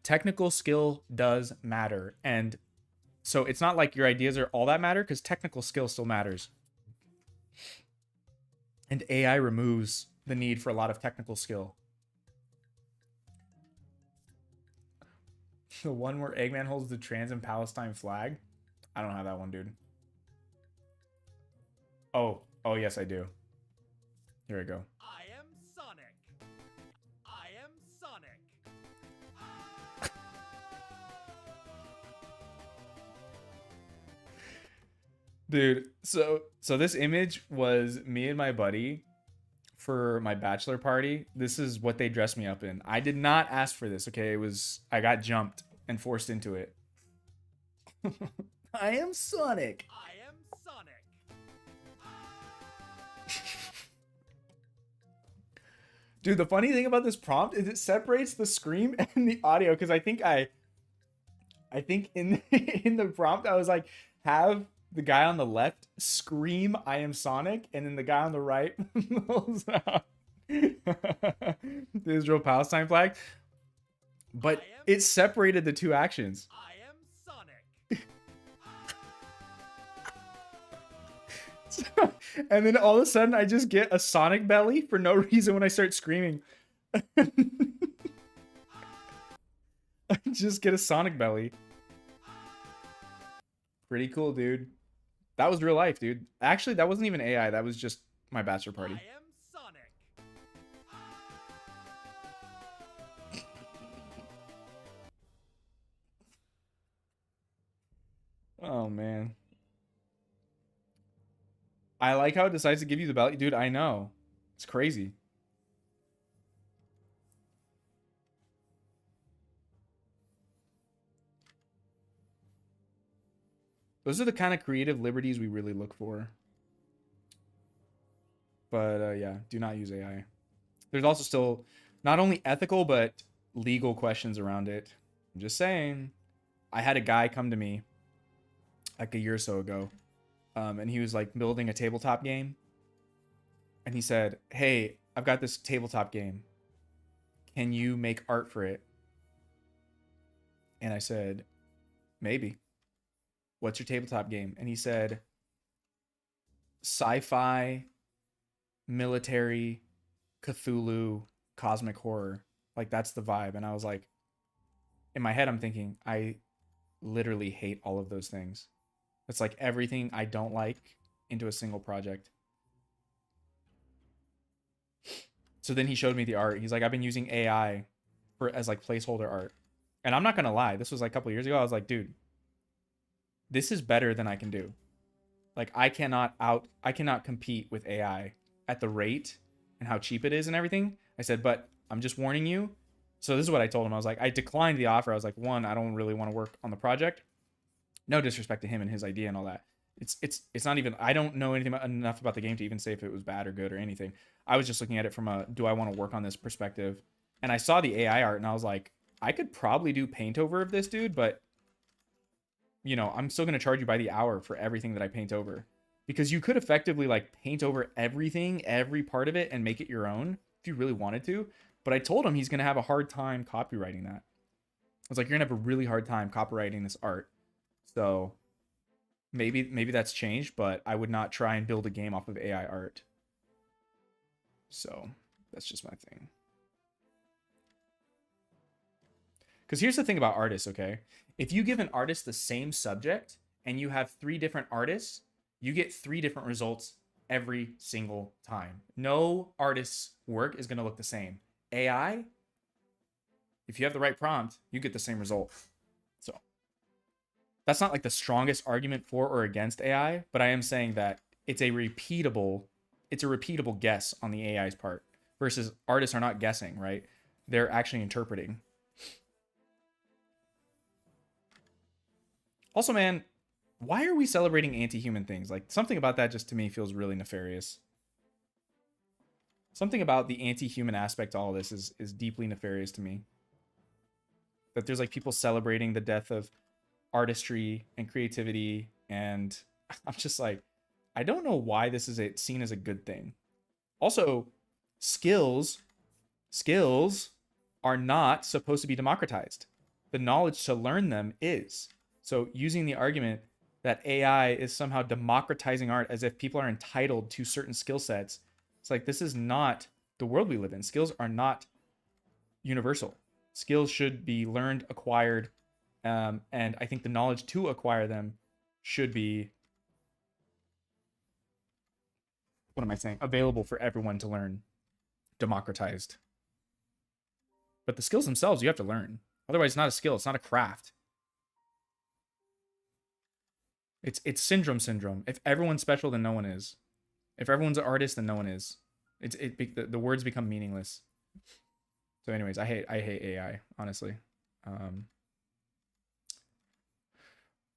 Technical skill does matter. And so it's not like your ideas are all that matter, because technical skill still matters. And AI removes the need for a lot of technical skill. The one where Eggman holds the trans and Palestine flag? I don't have that one, dude. Oh, yes, I do. Here we go. I am Sonic. I am Sonic. Dude, so this image was me and my buddy for my bachelor party. This is what they dressed me up in. I did not ask for this, okay? I got jumped and forced into it. I am Sonic. I am Dude, the funny thing about this prompt is it separates the scream and the audio, because I think in in the prompt I was like, have the guy on the left scream "I am Sonic," and then the guy on the right pulls out the Israel Palestine flag. But it separated the two actions. I am Sonic. And then all of a sudden I just get a Sonic belly for no reason when I start screaming. I just get a Sonic belly. Pretty cool, dude. That was real life, dude. Actually, that wasn't even AI. That was just my bachelor party. I am Sonic. Oh, man. I like how it decides to give you the belly. Dude, I know. It's crazy. Those are the kind of creative liberties we really look for. But yeah, do not use AI. There's also still not only ethical, but legal questions around it. I'm just saying. I had a guy come to me like a year or so ago, and he was like building a tabletop game. And he said, "Hey, I've got this tabletop game. Can you make art for it?" And I said, "Maybe. What's your tabletop game?" And he said, "Sci-fi, military, Cthulhu, cosmic horror. Like, that's the vibe." And I was like, in my head, I'm thinking, I literally hate all of those things. It's like everything I don't like into a single project. So then he showed me the art. He's like, "I've been using AI as like placeholder art." And I'm not going to lie. This was like a couple years ago. I was like, dude, this is better than I can do. Like, I cannot compete with AI at the rate and how cheap it is and everything. I said, but I'm just warning you. So this is what I told him. I was like, I declined the offer. I was like, one, I don't really want to work on the project. No disrespect to him and his idea and all that. It's not even, I don't know anything enough about the game to even say if it was bad or good or anything. I was just looking at it from a, do I want to work on this perspective? And I saw the AI art and I was like, I could probably do paint over of this dude, but you know, I'm still going to charge you by the hour for everything that I paint over, because you could effectively like paint over everything, every part of it, and make it your own if you really wanted to. But I told him he's going to have a hard time copywriting that. I was like, you're going to have a really hard time copywriting this art. So maybe that's changed, but I would not try and build a game off of AI art. So that's just my thing. Because here's the thing about artists, okay? If you give an artist the same subject and you have 3 different artists, you get 3 different results every single time. No artist's work is going to look the same. AI, if you have the right prompt, you get the same result. So that's not like the strongest argument for or against AI, but I am saying that it's a repeatable guess on the AI's part, versus artists are not guessing, right? They're actually interpreting. Also, man, why are we celebrating anti-human things? Like, something about that just to me feels really nefarious. Something about the anti-human aspect to all this is deeply nefarious to me. That there's like people celebrating the death of artistry and creativity, and I'm just like, I don't know why this is seen as a good thing. Also, skills are not supposed to be democratized. The knowledge to learn them is. So using the argument that AI is somehow democratizing art as if people are entitled to certain skill sets, it's like, this is not the world we live in. Skills are not universal. Skills should be learned, acquired, and I think the knowledge to acquire them should be, what am I saying? Available for everyone to learn, democratized. But the skills themselves, you have to learn. Otherwise, it's not a skill. It's not a craft. It's syndrome. If everyone's special, then no one is. If everyone's an artist, then no one is. The words become meaningless. So, anyways, I hate AI, honestly.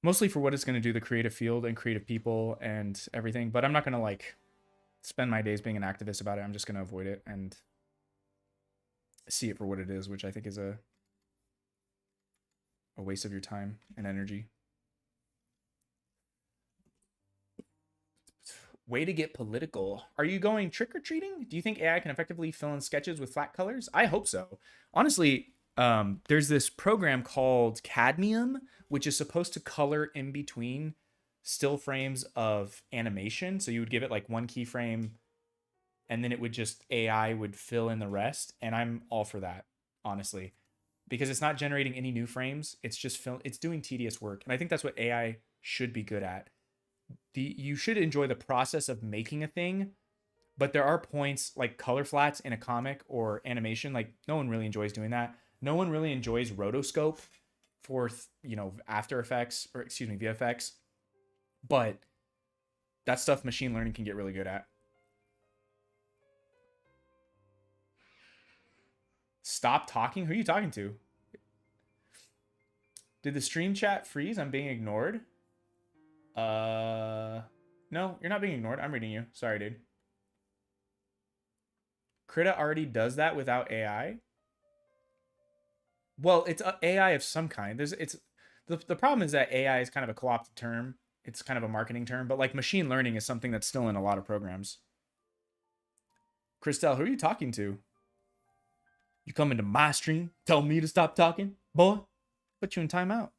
Mostly for what it's going to do, the creative field and creative people and everything. But I'm not going to like spend my days being an activist about it. I'm just going to avoid it. And see it for what it is, which I think is a waste of your time and energy. Way to get political. Are you going trick-or-treating? Do you think AI can effectively fill in sketches with flat colors? I hope so. Honestly, there's this program called Cadmium, which is supposed to color in between still frames of animation. So you would give it like one keyframe and then it would just, AI would fill in the rest. And I'm all for that, honestly, because it's not generating any new frames. It's just it's doing tedious work. And I think that's what AI should be good at. You should enjoy the process of making a thing, but there are points like color flats in a comic or animation. Like no one really enjoys doing that. No one really enjoys rotoscope for, After Effects or VFX, but that stuff machine learning can get really good at. Stop talking. Who are you talking to? Did the stream chat freeze? I'm being ignored. No, you're not being ignored. I'm reading you. Sorry, dude. Krita already does that without AI. Well, it's AI of some kind. The problem is that AI is kind of a co-opted term. It's kind of a marketing term, but like machine learning is something that's still in a lot of programs. Christelle, who are you talking to? You come into my stream, tell me to stop talking, boy. Put you in timeout.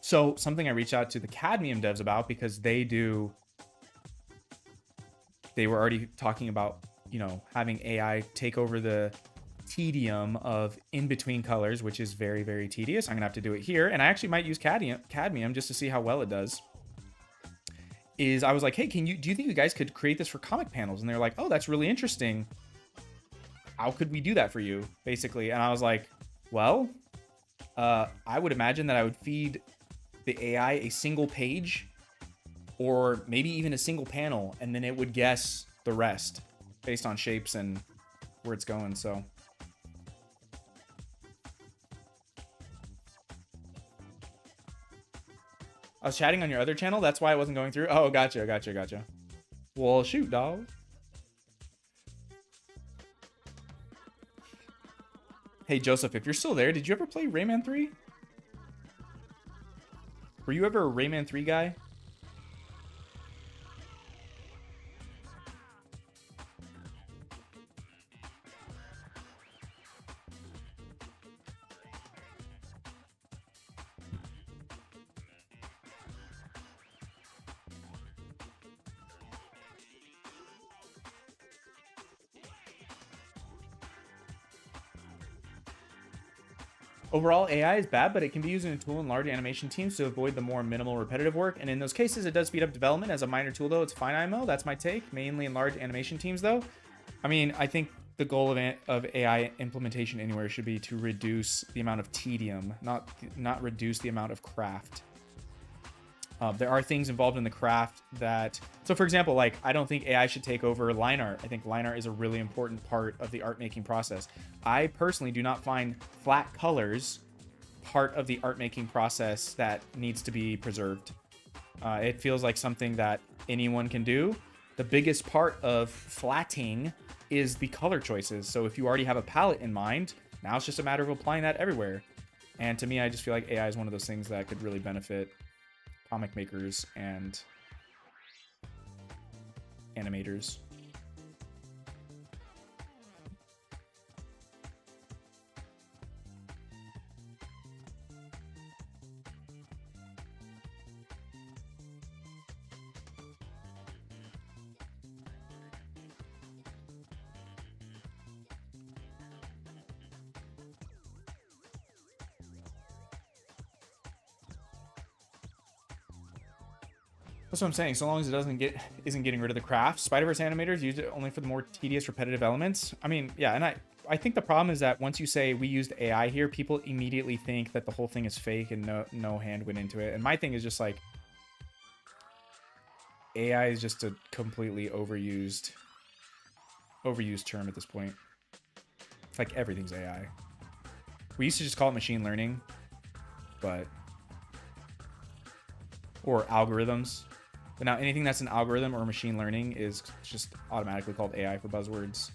So something I reached out to the Cadmium devs about, because they were already talking about, having AI take over the tedium of in-between colors, which is very, very tedious. I'm gonna have to do it here. And I actually might use Cadmium just to see how well it does. I was like, hey, do you think you guys could create this for comic panels? And they're like, oh, that's really interesting. How could we do that for you, basically? And I was like, well, I would imagine that I would feed the AI a single page or maybe even a single panel, and then it would guess the rest based on shapes and where it's going. So I was chatting on your other channel. That's why it wasn't going through. Oh, gotcha. Well, shoot, dog. Hey, Joseph, if you're still there, did you ever play Rayman 3? Were you ever a Rayman 3 guy? Overall, AI is bad, but it can be used in a tool in large animation teams to avoid the more minimal repetitive work. And in those cases, it does speed up development. As a minor tool, though, it's fine IMO. That's my take. Mainly in large animation teams, though. I mean, I think the goal of AI implementation anywhere should be to reduce the amount of tedium, not reduce the amount of craft. There are things involved in the craft that... So, for example, like, I don't think AI should take over line art. I think line art is a really important part of the art-making process. I personally do not find flat colors part of the art-making process that needs to be preserved. It feels like something that anyone can do. The biggest part of flatting is the color choices. So if you already have a palette in mind, now it's just a matter of applying that everywhere. And to me, I just feel like AI is one of those things that could really benefit comic makers and animators. That's what I'm saying. So long as it isn't getting rid of the craft. Spider-Verse animators use it only for the more tedious, repetitive elements. I mean, yeah, and I think the problem is that once you say we used AI here, people immediately think that the whole thing is fake and no hand went into it. And my thing is just like AI is just a completely overused term at this point. It's like everything's AI. We used to just call it machine learning, but or algorithms. But now anything that's an algorithm or machine learning is just automatically called AI for buzzwords.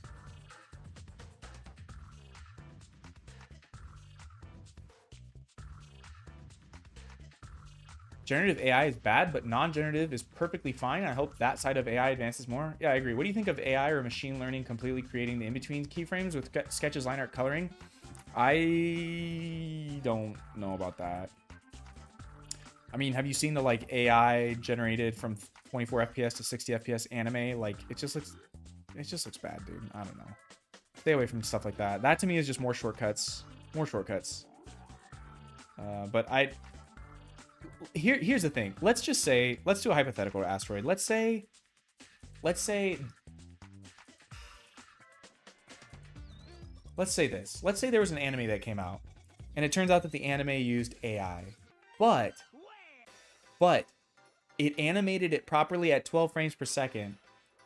Generative AI is bad, but non-generative is perfectly fine. I hope that side of AI advances more. Yeah, I agree. What do you think of AI or machine learning completely creating the in-between keyframes with sketches, line art, coloring? I don't know about that. I mean, have you seen the like AI generated from 24 FPS to 60 FPS anime? Like it just looks bad, dude. I don't know. Stay away from stuff like that. That to me is just more shortcuts. But here's the thing. Let's just say, let's do a hypothetical asteroid. Let's say this. Let's say there was an anime that came out and it turns out that the anime used AI, but it animated it properly at 12 frames per second,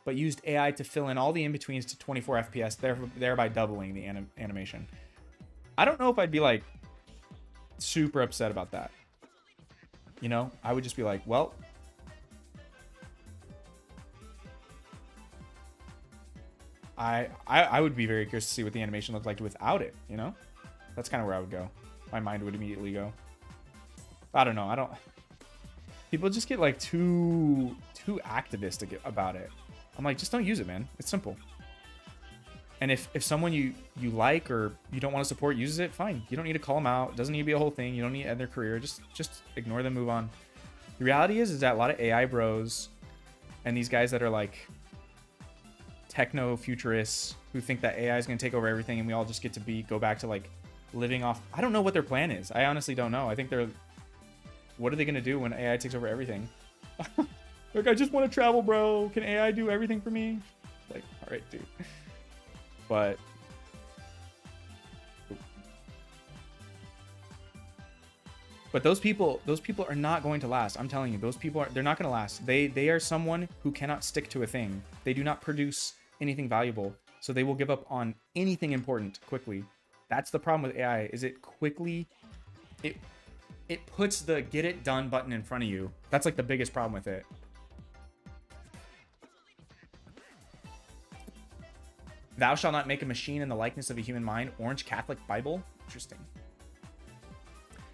but used AI to fill in all the in-betweens to 24 FPS, thereby doubling the animation. I don't know if I'd be like super upset about that. You know, I would just be like, well, I would be very curious to see what the animation looked like without it, you know? That's kind of where I would go. My mind would immediately go. I don't know. People just get like too activistic about it. I'm like, just don't use it, man. It's simple. And if someone you like or you don't want to support uses it, fine. You don't need to call them out. It doesn't need to be a whole thing. You don't need to end their career. Just ignore them, move on. The reality is that a lot of AI bros and these guys that are like techno futurists who think that AI is going to take over everything and we all just get to go back to like living off. I don't know what their plan is. I honestly don't know. I think what are they going to do when AI takes over everything? Like, I just want to travel, bro. Can AI do everything for me? Like, all right, dude. But those people are not going to last. I'm telling you, they're not going to last. They are someone who cannot stick to a thing. They do not produce anything valuable. So they will give up on anything important quickly. That's the problem with AI, is it puts the get it done button in front of you. That's like the biggest problem with it. Thou shalt not make a machine in the likeness of a human mind. Orange Catholic Bible. Interesting.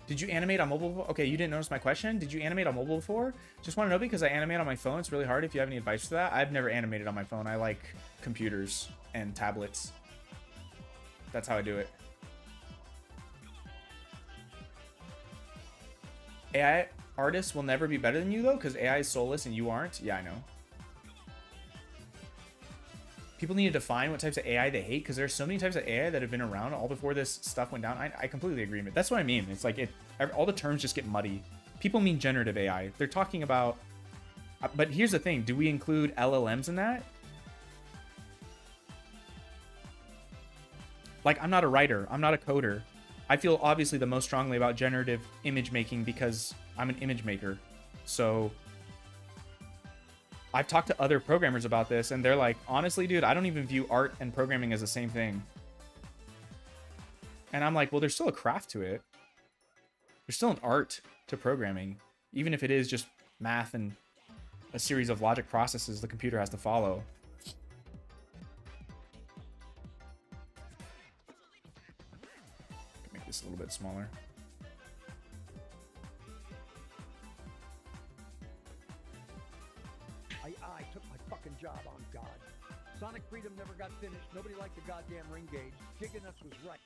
Did you animate on mobile before? Okay, you didn't notice my question. Did you animate on mobile before? Just want to know because I animate on my phone. It's really hard. If you have any advice for that. I've never animated on my phone. I like computers and tablets. That's how I do it. AI artists will never be better than you though, because AI is soulless and you aren't. Yeah, I know. People need to define what types of AI they hate, because there's so many types of AI that have been around all before this stuff went down. I completely agree with it. That's what I mean. It's like all the terms just get muddy. People mean generative AI. They're talking about... But here's the thing. Do we include LLMs in that? Like, I'm not a writer. I'm not a coder. I feel obviously the most strongly about generative image making because I'm an image maker. So... I've talked to other programmers about this, and they're like, honestly, dude, I don't even view art and programming as the same thing. And I'm like, well, there's still a craft to it. There's still an art to programming, even if it is just math and a series of logic processes the computer has to follow. Make this a little bit smaller. I took my fucking job on God. Sonic Freedom never got finished. Nobody liked the goddamn ring gauge. Giganus was right.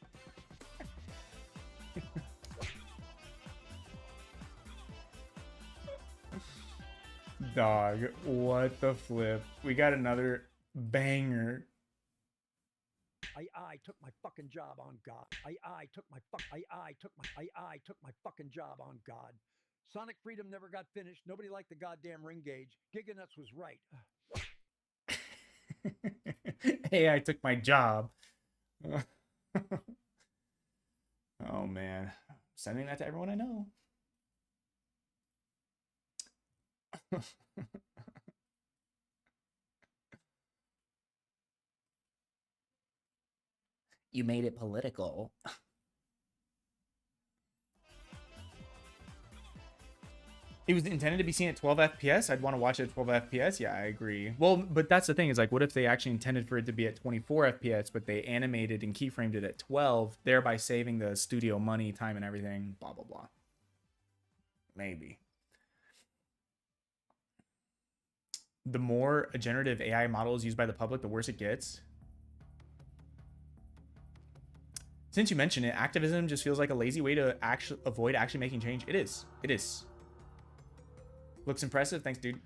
Dog, what the flip? We got another banger. I took my fucking job on God. I took my fucking job on God. Sonic Freedom never got finished. Nobody liked the goddamn ring gauge. Giganuts was right. AI took my job. Oh man, sending that to everyone I know. You made it political. It was intended to be seen at 12 FPS. I'd want to watch it at 12 FPS. Yeah, I agree. Well, but that's the thing is like, what if they actually intended for it to be at 24 FPS, but they animated and keyframed it at 12, thereby saving the studio money, time, and everything, blah, blah, blah. Maybe. The more a generative AI model is used by the public, the worse it gets. Since you mentioned it, activism just feels like a lazy way to avoid actually making change. It is. It is. Looks impressive. Thanks, dude.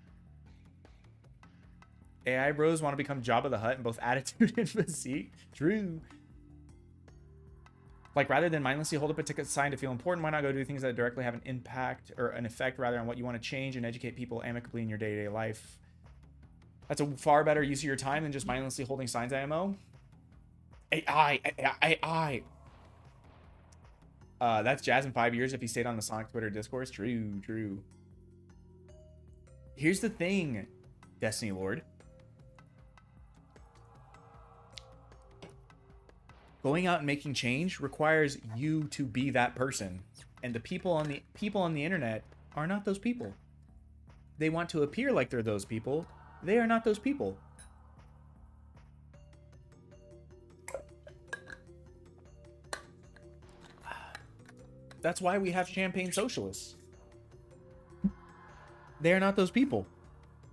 AI bros want to become Jabba the Hutt in both attitude and physique. True. Like, rather than mindlessly hold up a ticket sign to feel important, why not go do things that directly have an impact or an effect rather on what you want to change and educate people amicably in your day-to-day life? That's a far better use of your time than just mindlessly holding signs, IMO. AI. That's Jazz in 5 years if he stayed on the Sonic Twitter discourse. True, true. Here's the thing, Destiny Lord. Going out and making change requires you to be that person. And the people on the internet are not those people. They want to appear like they're those people. They are not those people. That's why we have champagne socialists. They are not those people.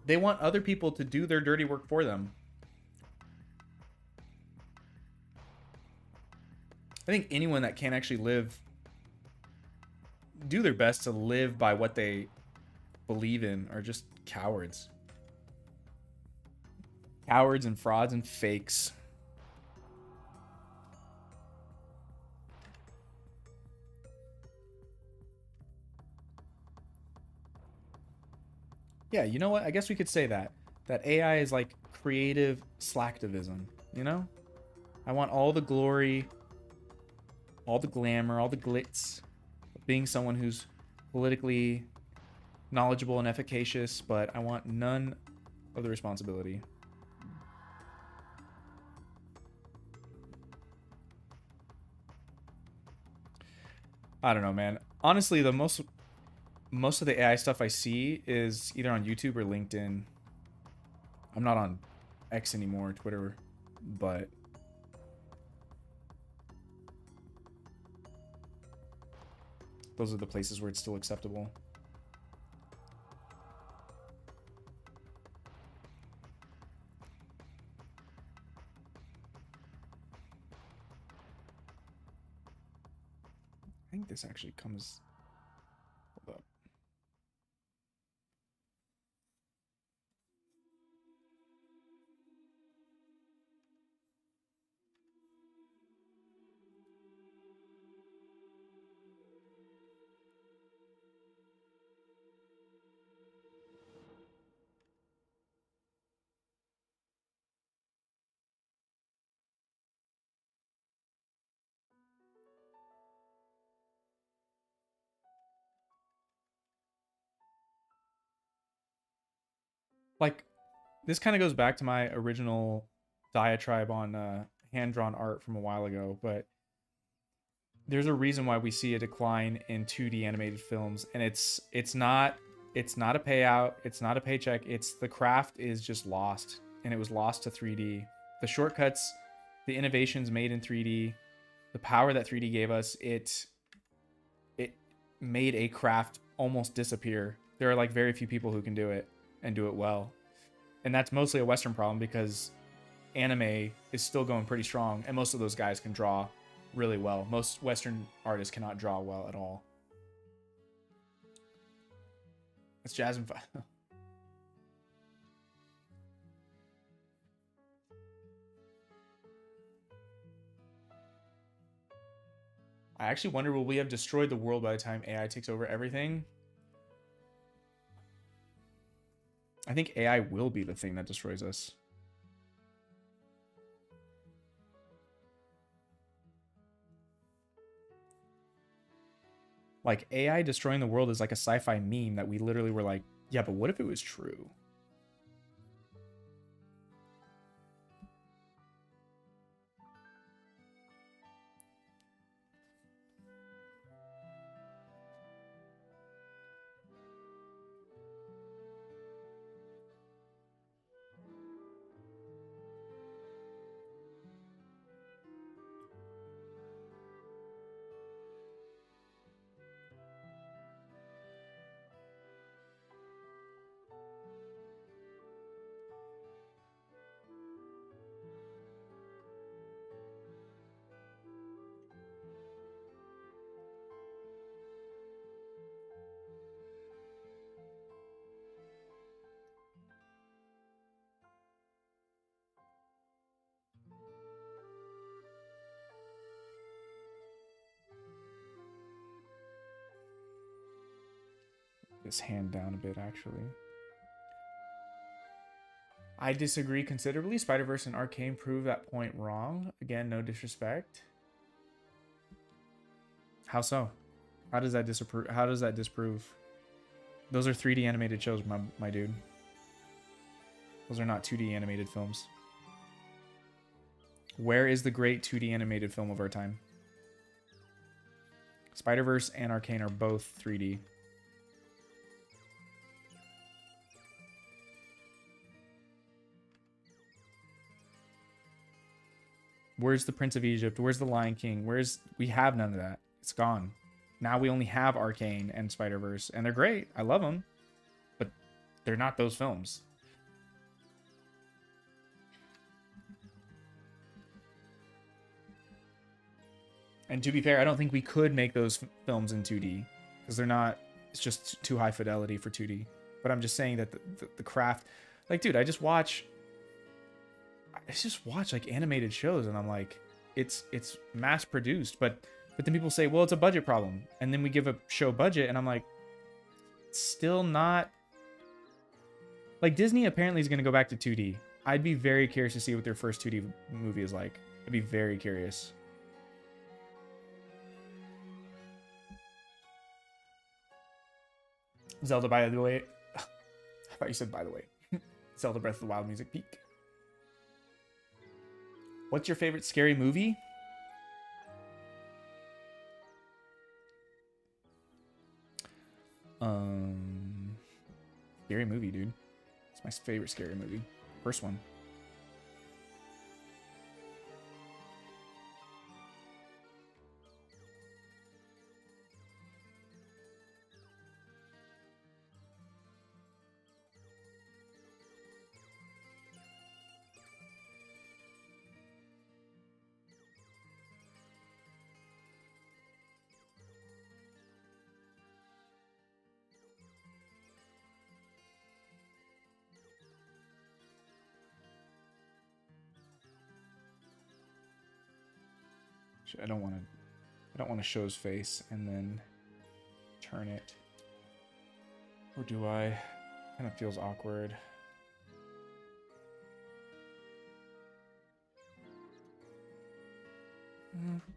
They want other people to do their dirty work for them. I think anyone that can't actually do their best to live by what they believe in are just cowards. Cowards and frauds and fakes. Yeah, you know what? I guess we could say that. That AI is like creative slacktivism, you know? I want all the glory, all the glamour, all the glitz of being someone who's politically knowledgeable and efficacious, but I want none of the responsibility. I don't know, man. Honestly, the most of the AI stuff I see is either on YouTube or LinkedIn. I'm not on X anymore, Twitter, but those are the places where it's still acceptable. I think this actually comes... Hold up. Like, this kind of goes back to my original diatribe on hand-drawn art from a while ago, but there's a reason why we see a decline in 2D animated films, and it's not a payout, it's not a paycheck, it's the craft is just lost, and it was lost to 3D. The shortcuts, the innovations made in 3D, the power that 3D gave us, it made a craft almost disappear. There are like very few people who can do it and do it well. And that's mostly a Western problem because anime is still going pretty strong and most of those guys can draw really well. Most Western artists cannot draw well at all. That's Jasmine. I actually wonder, will we have destroyed the world by the time AI takes over everything? I think AI will be the thing that destroys us. Like, AI destroying the world is like a sci-fi meme that we literally were like, yeah, but what if it was true? This hand down a bit, actually. I disagree considerably. Spider-Verse and Arcane prove that point wrong. Again, no disrespect. How so? How does that disapprove? How does that disprove? Those are 3D animated shows, my dude. Those are not 2D animated films. Where is the great 2D animated film of our time? Spider-Verse and Arcane are both 3D. Where's the Prince of Egypt? Where's the Lion King? We have none of that. It's gone. Now we only have Arcane and Spider-Verse, and they're great. I love them, but they're not those films. And to be fair, I don't think we could make those films in 2D because they're not. It's just too high fidelity for 2D. But I'm just saying that the craft, like, dude, I just watch like animated shows, and I'm like, it's mass produced, but then people say, well, it's a budget problem, and then we give a show budget, and I'm like, it's still not. Like, Disney apparently is going to go back to 2D. I'd be very curious to see what their first 2D movie is like. I'd be very curious. Zelda, by the way. I thought you said by the way. Zelda Breath of the Wild music peak. What's your favorite scary movie? Scary movie, dude. It's my favorite scary movie. First one. I don't want to show his face and then turn it. Or do I? Kind of feels awkward.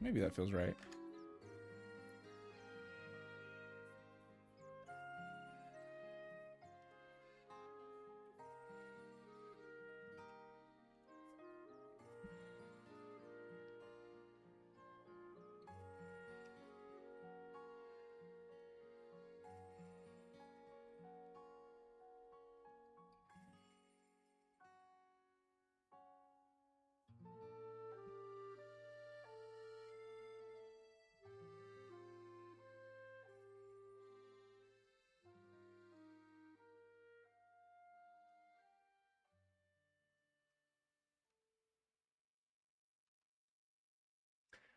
Maybe that feels right.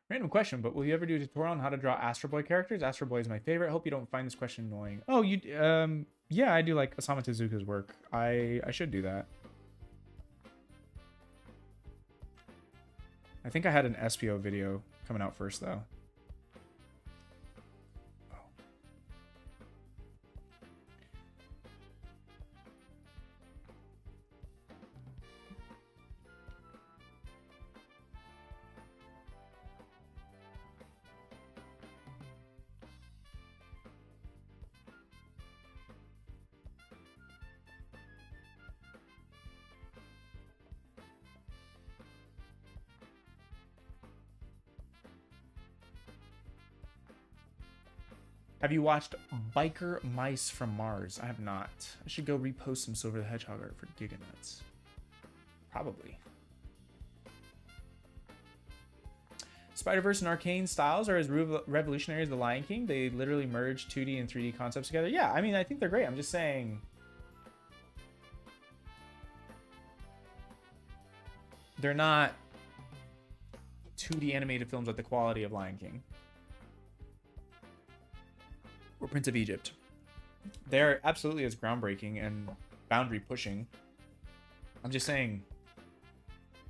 Random question, but will you ever do a tutorial on how to draw Astro Boy characters? Astro Boy is my favorite. Hope you don't find this question annoying. Oh, you, yeah, I do like Osamu Tezuka's work. I should do that. I think I had an SPO video coming out first, though. Have you watched Biker Mice from Mars? I have not. I should go repost some Silver the Hedgehog art for Giganuts. Probably. Spider-Verse and Arcane styles are as revolutionary as The Lion King. They literally merge 2D and 3D concepts together. Yeah, I mean, I think they're great. I'm just saying... they're not 2D animated films at the quality of Lion King. Or Prince of Egypt. They're absolutely as groundbreaking and boundary pushing. I'm just saying...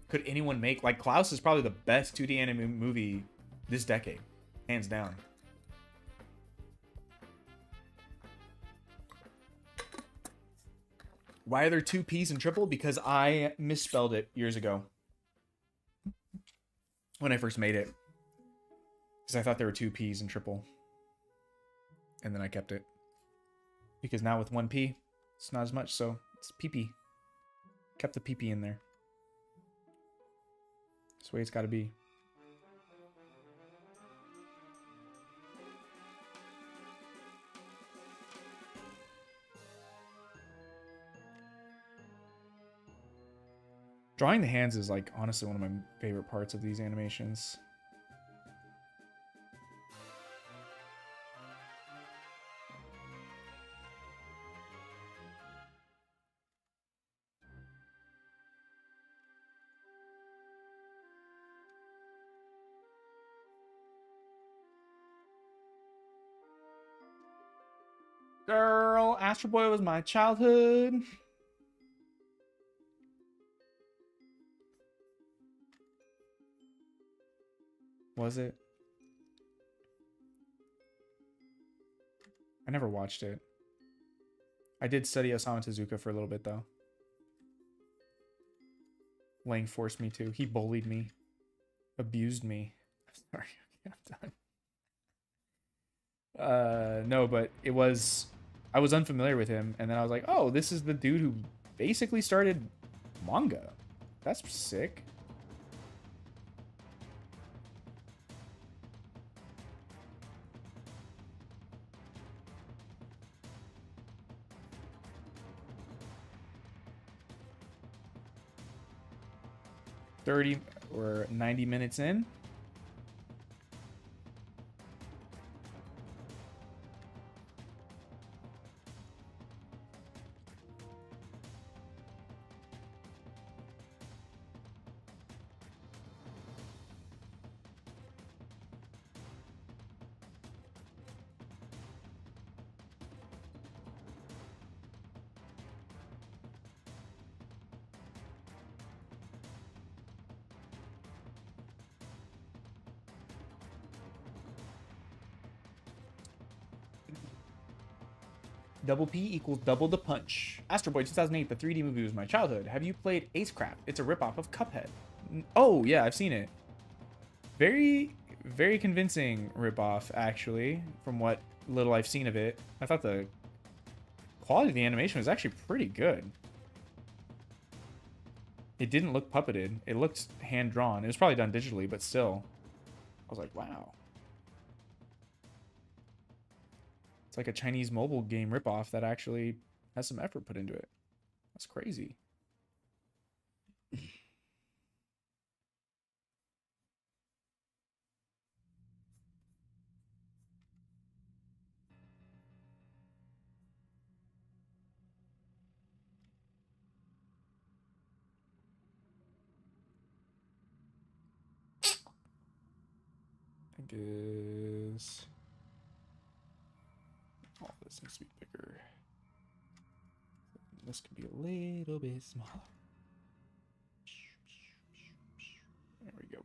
could anyone make... like, Klaus is probably the best 2D anime movie this decade. Hands down. Why are there two P's in triple? Because I misspelled it years ago. When I first made it. Because I thought there were two P's in triple. And then I kept it. Because now with one P, it's not as much, so it's PP. Kept the PP in there. That's the way it's got to be. Drawing the hands is like honestly one of my favorite parts of these animations. Girl, Astro Boy was my childhood. Was it? I never watched it. I did study Osamu Tezuka for a little bit, though. Lang forced me to. He bullied me. Abused me. I'm sorry. I'm done. No, but it was... I was unfamiliar with him, and then I was like, oh, this is the dude who basically started manga. That's sick. We're 90 minutes in. Double P equals double the punch. Astro Boy 2008, the 3D movie was my childhood. Have you played Acecraft? It's a ripoff of Cuphead. Oh, yeah, I've seen it. Very, very convincing ripoff, actually, from what little I've seen of it. I thought the quality of the animation was actually pretty good. It didn't look puppeted. It looked hand-drawn. It was probably done digitally, but still. I was like, wow. It's like a Chinese mobile game ripoff that actually has some effort put into it. That's crazy. I guess... oh, this needs to be bigger. This could be a little bit smaller. There we go.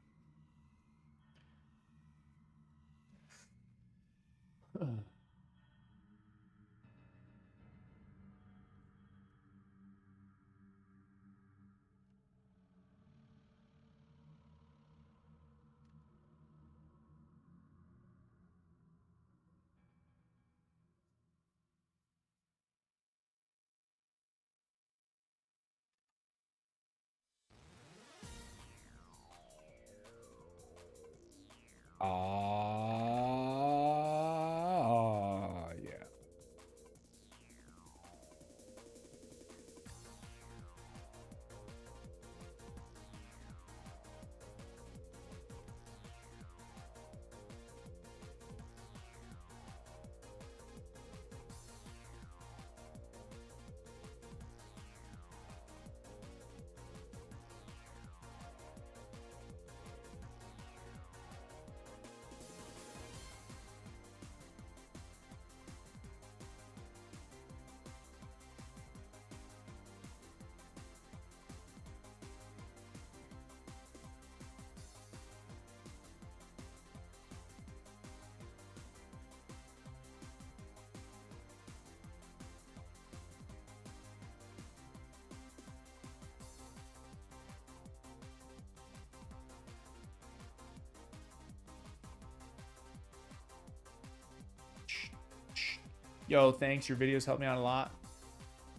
Yo, thanks. Your videos helped me out a lot.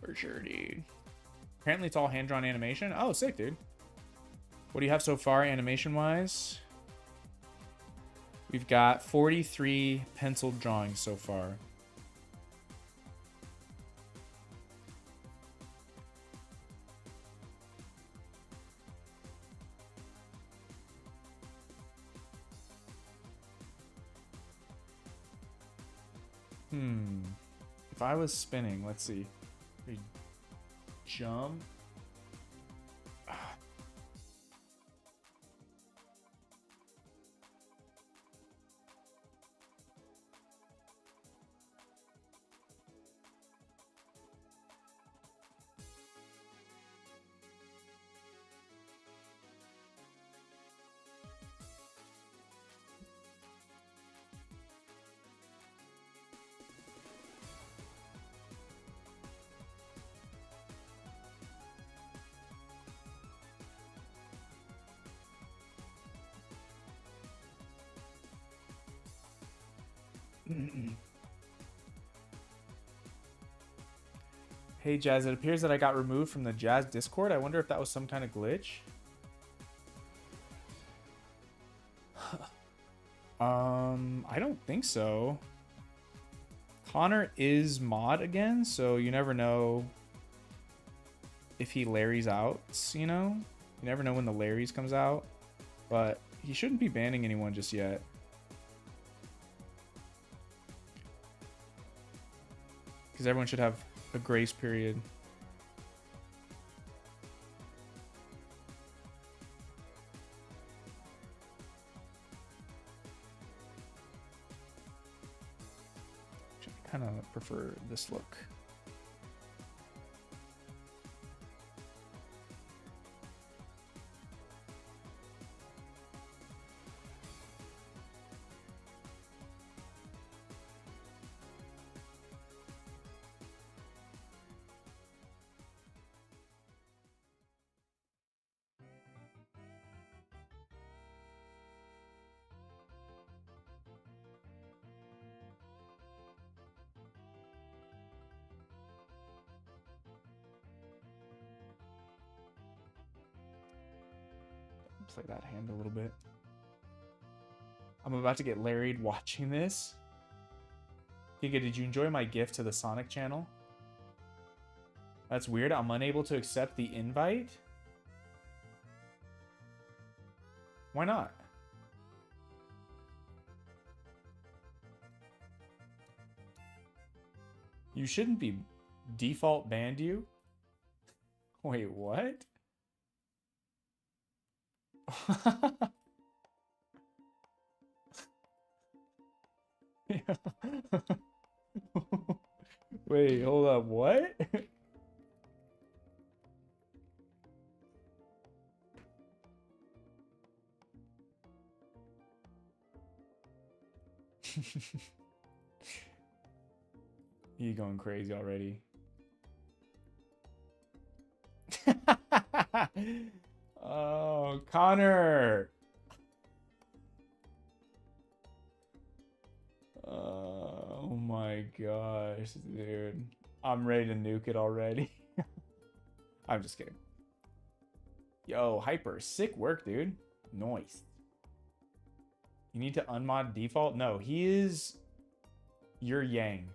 For sure, dude. Apparently it's all hand-drawn animation. Oh, sick, dude. What do you have so far animation-wise? We've got 43 penciled drawings so far. If I was spinning, let's see. Jump. Hey Jazz, it appears that I got removed from the Jazz Discord. I wonder if that was some kind of glitch. I don't think so. Connor is mod again, so you never know if he Larry's out, you know? You never know when the Larry's comes out, but he shouldn't be banning anyone just yet. Because everyone should have a grace period. I kind of prefer this look. Play that hand a little bit. I'm about to get Larry'd watching this. Giga, did you enjoy my gift to the Sonic channel? That's weird. I'm unable to accept the invite. Why not? You shouldn't be default banned you. Wait, what? Wait, hold up, what? You going crazy already. Oh, Connor. Oh my gosh, dude. I'm ready to nuke it already. I'm just kidding. Yo, Hyper, sick work, dude. Nice. You need to unmod default? No, he is your Yang.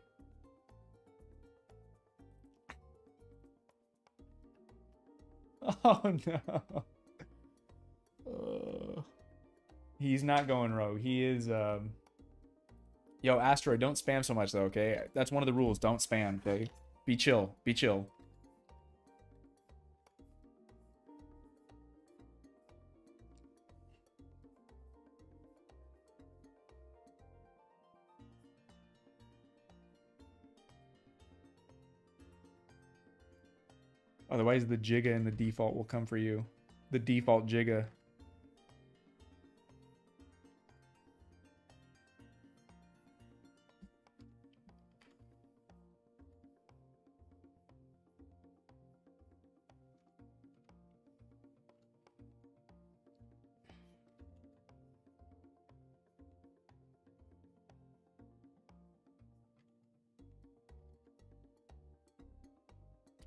Oh no. He's not going rogue. He is Yo, Asteroid, don't spam so much though, okay? That's one of the rules. Don't spam, okay? Be chill. Be chill. Otherwise, the Jigga and the default will come for you. The default Jigga.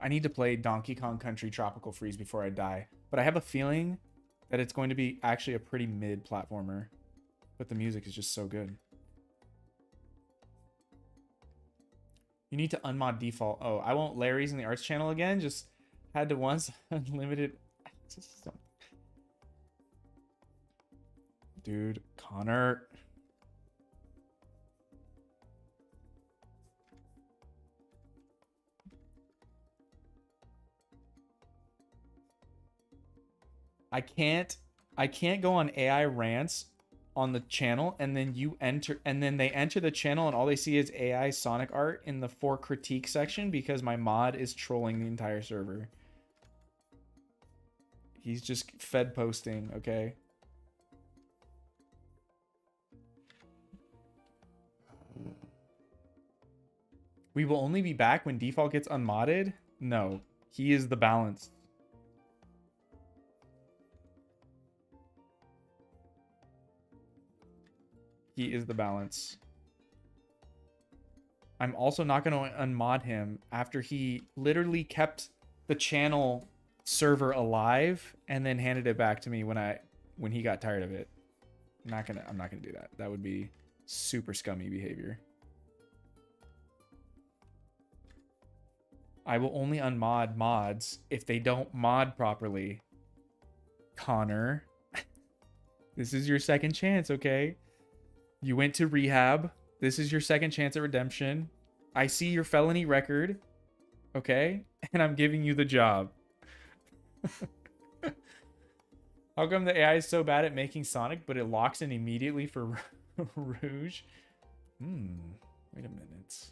I need to play Donkey Kong Country Tropical Freeze before I die. But I have a feeling that it's going to be actually a pretty mid platformer. But the music is just so good. You need to unmod default. Oh, I won't Larry's in the arts channel again. Just had to once unlimited. Dude, Connor. I can't go on AI rants on the channel and then they enter the channel and all they see is AI Sonic art in the for critique section because my mod is trolling the entire server. He's just fed posting, okay? We will only be back when default gets unmodded? No, he is the balance. He is the balance. I'm also not going to unmod him after he literally kept the channel server alive and then handed it back to me when he got tired of it. I'm not gonna do that. That would be super scummy behavior. I will only unmod mods if they don't mod properly. Connor, this is your second chance, okay? You went to rehab. This is your second chance at redemption. I see your felony record, okay? And I'm giving you the job. How come the AI is so bad at making Sonic, but it locks in immediately for Rouge? Wait a minute.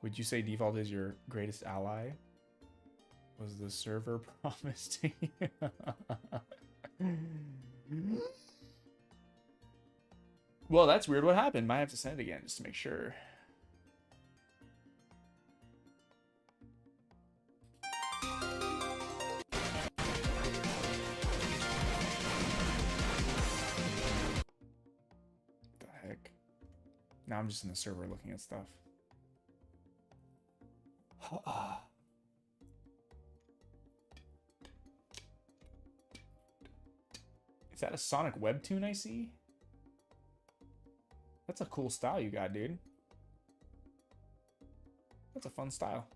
Would you say default is your greatest ally? Was the server promised to you? Well, that's weird. What happened? Might have to send it again just to make sure. What the heck? Now I'm just in the server looking at stuff. Is that a Sonic webtoon I see? That's a cool style you got, dude. That's a fun style.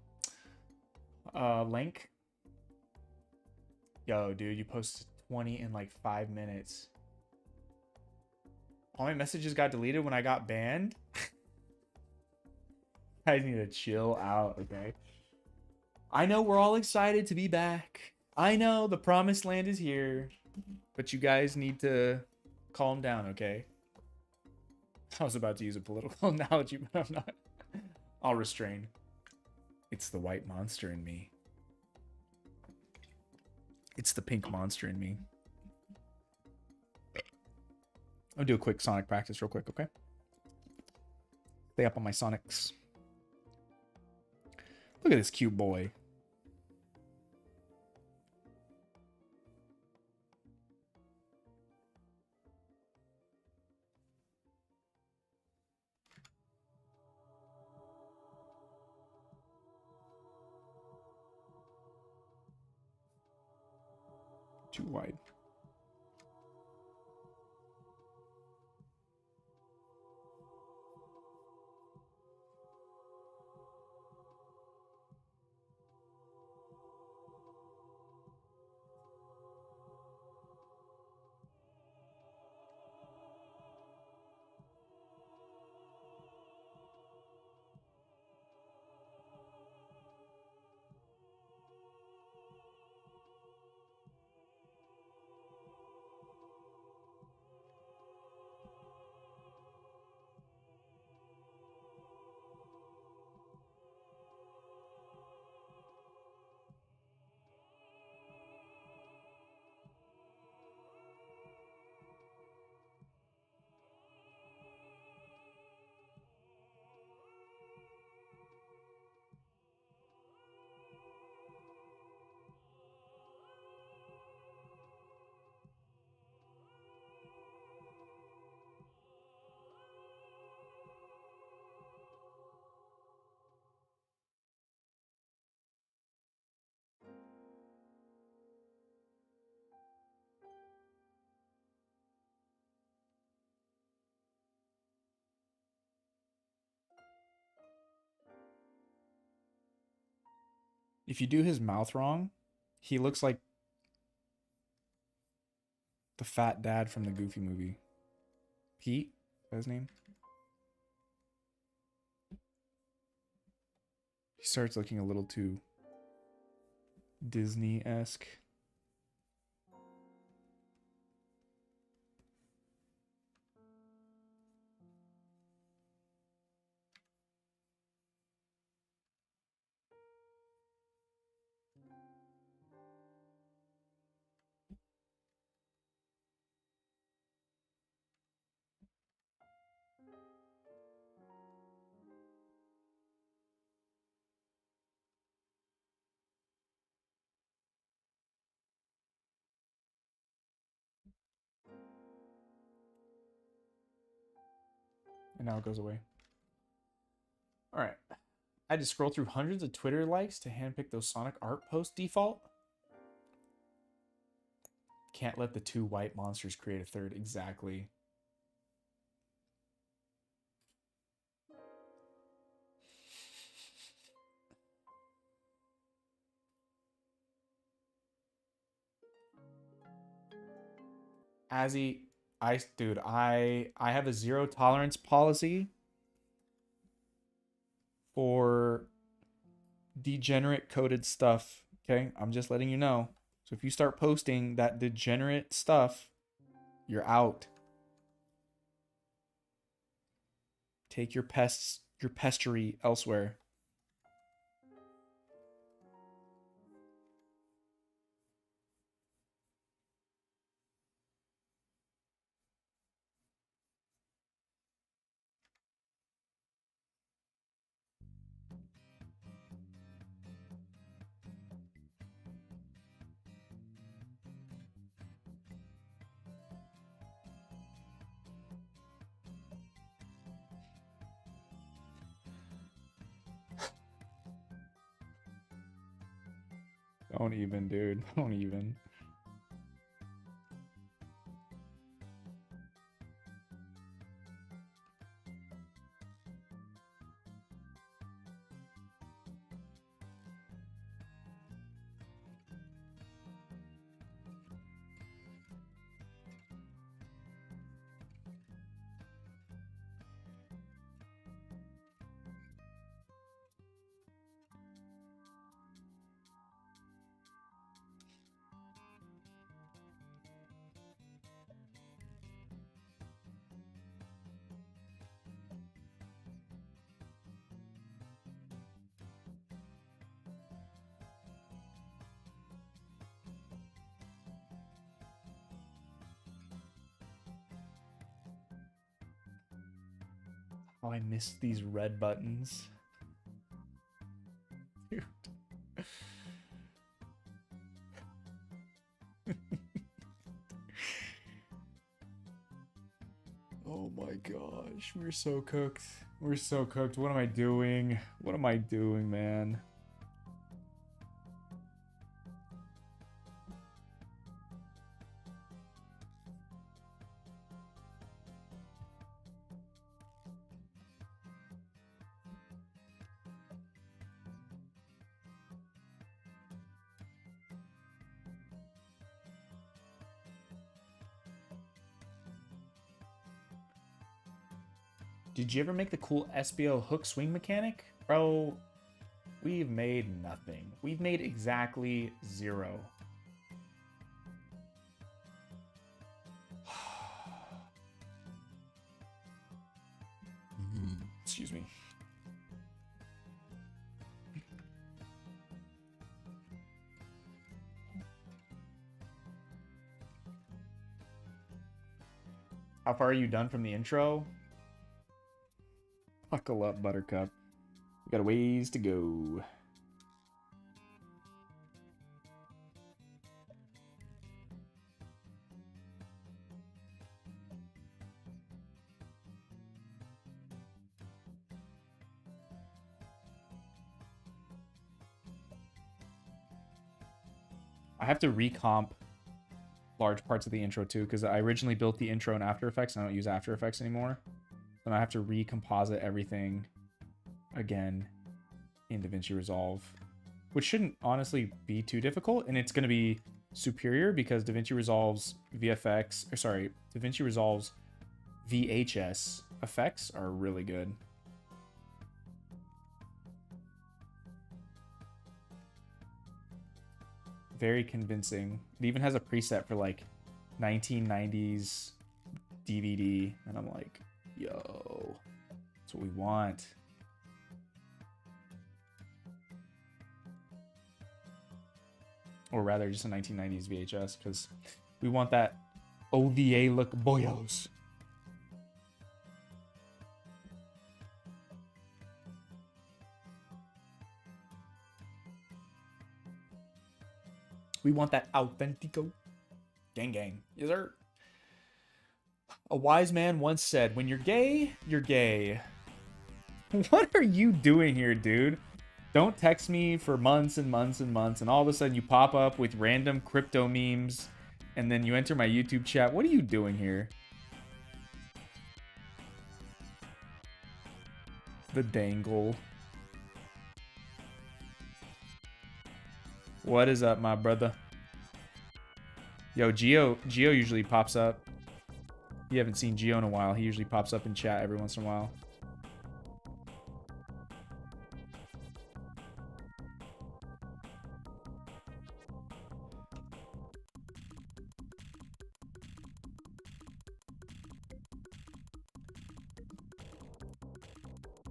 Link. Yo, dude, you posted 20 in like 5 minutes. All my messages got deleted when I got banned. I need to chill out, okay? I know we're all excited to be back. I know the promised land is here. But you guys need to calm down, okay? I was about to use a political analogy, but I'm not. I'll restrain. It's the white monster in me. It's the pink monster in me. I'll do a quick Sonic practice real quick, okay? Stay up on my Sonics. Look at this cute boy. Too wide. If you do his mouth wrong, he looks like the fat dad from the Goofy movie. Pete? Is that his name? He starts looking a little too Disney-esque. And now it goes away. All right. I had to scroll through hundreds of Twitter likes to handpick those Sonic art post default. Can't let the two white monsters create a third. Exactly. Azzy, dude, I have a zero tolerance policy for degenerate coded stuff. Okay, I'm just letting you know. So if you start posting that degenerate stuff, you're out. Take your pestery elsewhere. Don't even, dude. Don't even. Oh, I missed these red buttons. Dude. Oh my gosh, we're so cooked. We're so cooked. What am I doing? What am I doing, man? Did you ever make the cool SBO hook swing mechanic? Bro, we've made nothing. We've made exactly zero. Excuse me. How far are you done from the intro? Buckle up, Buttercup. We got a ways to go. I have to recomp large parts of the intro too, because I originally built the intro in After Effects and I don't use After Effects anymore. Then I have to recomposite everything again in DaVinci Resolve. which shouldn't honestly be too difficult, and it's going to be superior because DaVinci Resolve's DaVinci Resolve's VHS effects are really good. Very convincing. It even has a preset for like 1990s DVD, and I'm like, yo, that's what we want. Or rather, just a 1990s VHS, because we want that OVA look boyos. We want that authentico. Gang gang. Yes, sir. A wise man once said, when you're gay, you're gay. What are you doing here, dude? Don't text me for months and months and months, and all of a sudden you pop up with random crypto memes, and then you enter my YouTube chat. What are you doing here? The dangle. What is up, my brother? Yo, Geo usually pops up. You haven't seen Geo in a while. He usually pops up in chat every once in a while.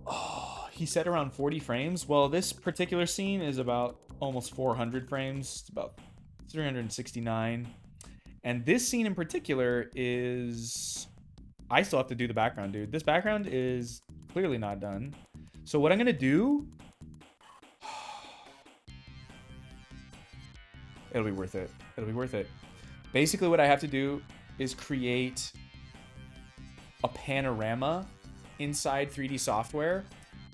Oh, he said around 40 frames. Well, this particular scene is about almost 400 frames. It's about 369. And this scene in particular is... I still have to do the background, dude. This background is clearly not done. So what I'm going to do... It'll be worth it. It'll be worth it. Basically, what I have to do is create a panorama inside 3D software,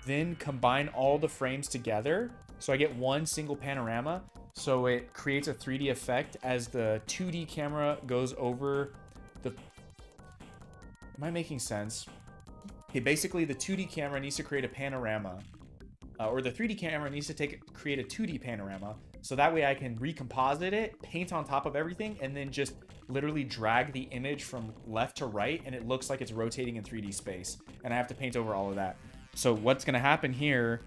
then combine all the frames together so I get one single panorama, so it creates a 3D effect as the 2D camera goes over the... Am I making sense? Okay, basically the 2D camera needs to create a panorama, or the 3D camera needs to create a 2D panorama, so that way I can recomposite it, paint on top of everything, and then just literally drag the image from left to right, and it looks like it's rotating in 3D space. And I have to paint over all of that. So what's going to happen here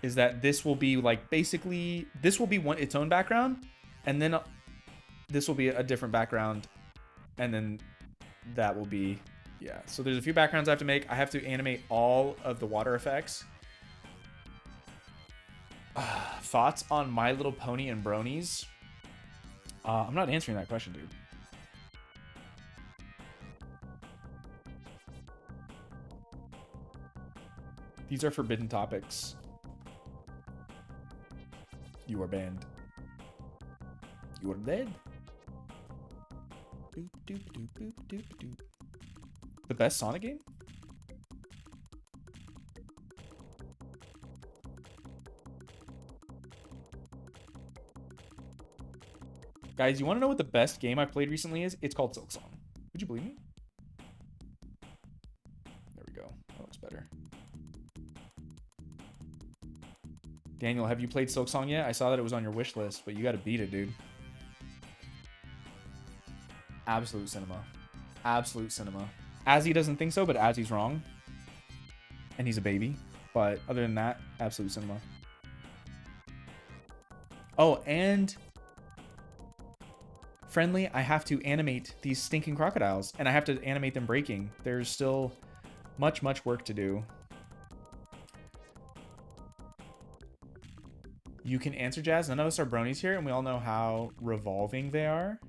is that this will be like, basically, this will be its own background, and then this will be a different background, and then that will be, yeah. So there's a few backgrounds I have to make. I have to animate all of the water effects. Thoughts on My Little Pony and Bronies? I'm not answering that question, dude. These are forbidden topics. You are banned. You are dead. Boop, doop, doop, boop, doop, doop. The best Sonic game? Guys, you want to know what the best game I played recently is? It's called Silksong. Would you believe me? There we go. That looks better. Daniel, have you played Silksong yet? I saw that it was on your wish list, but you got to beat it, dude. Absolute cinema. Absolute cinema. Azzy doesn't think so, but Azzy's wrong. And he's a baby. But other than that, absolute cinema. Oh, and... Friendly, I have to animate these stinking crocodiles, and I have to animate them breaking. There's still much work to do. You can answer, Jazz. None of us are bronies here, and we all know how revolving they are.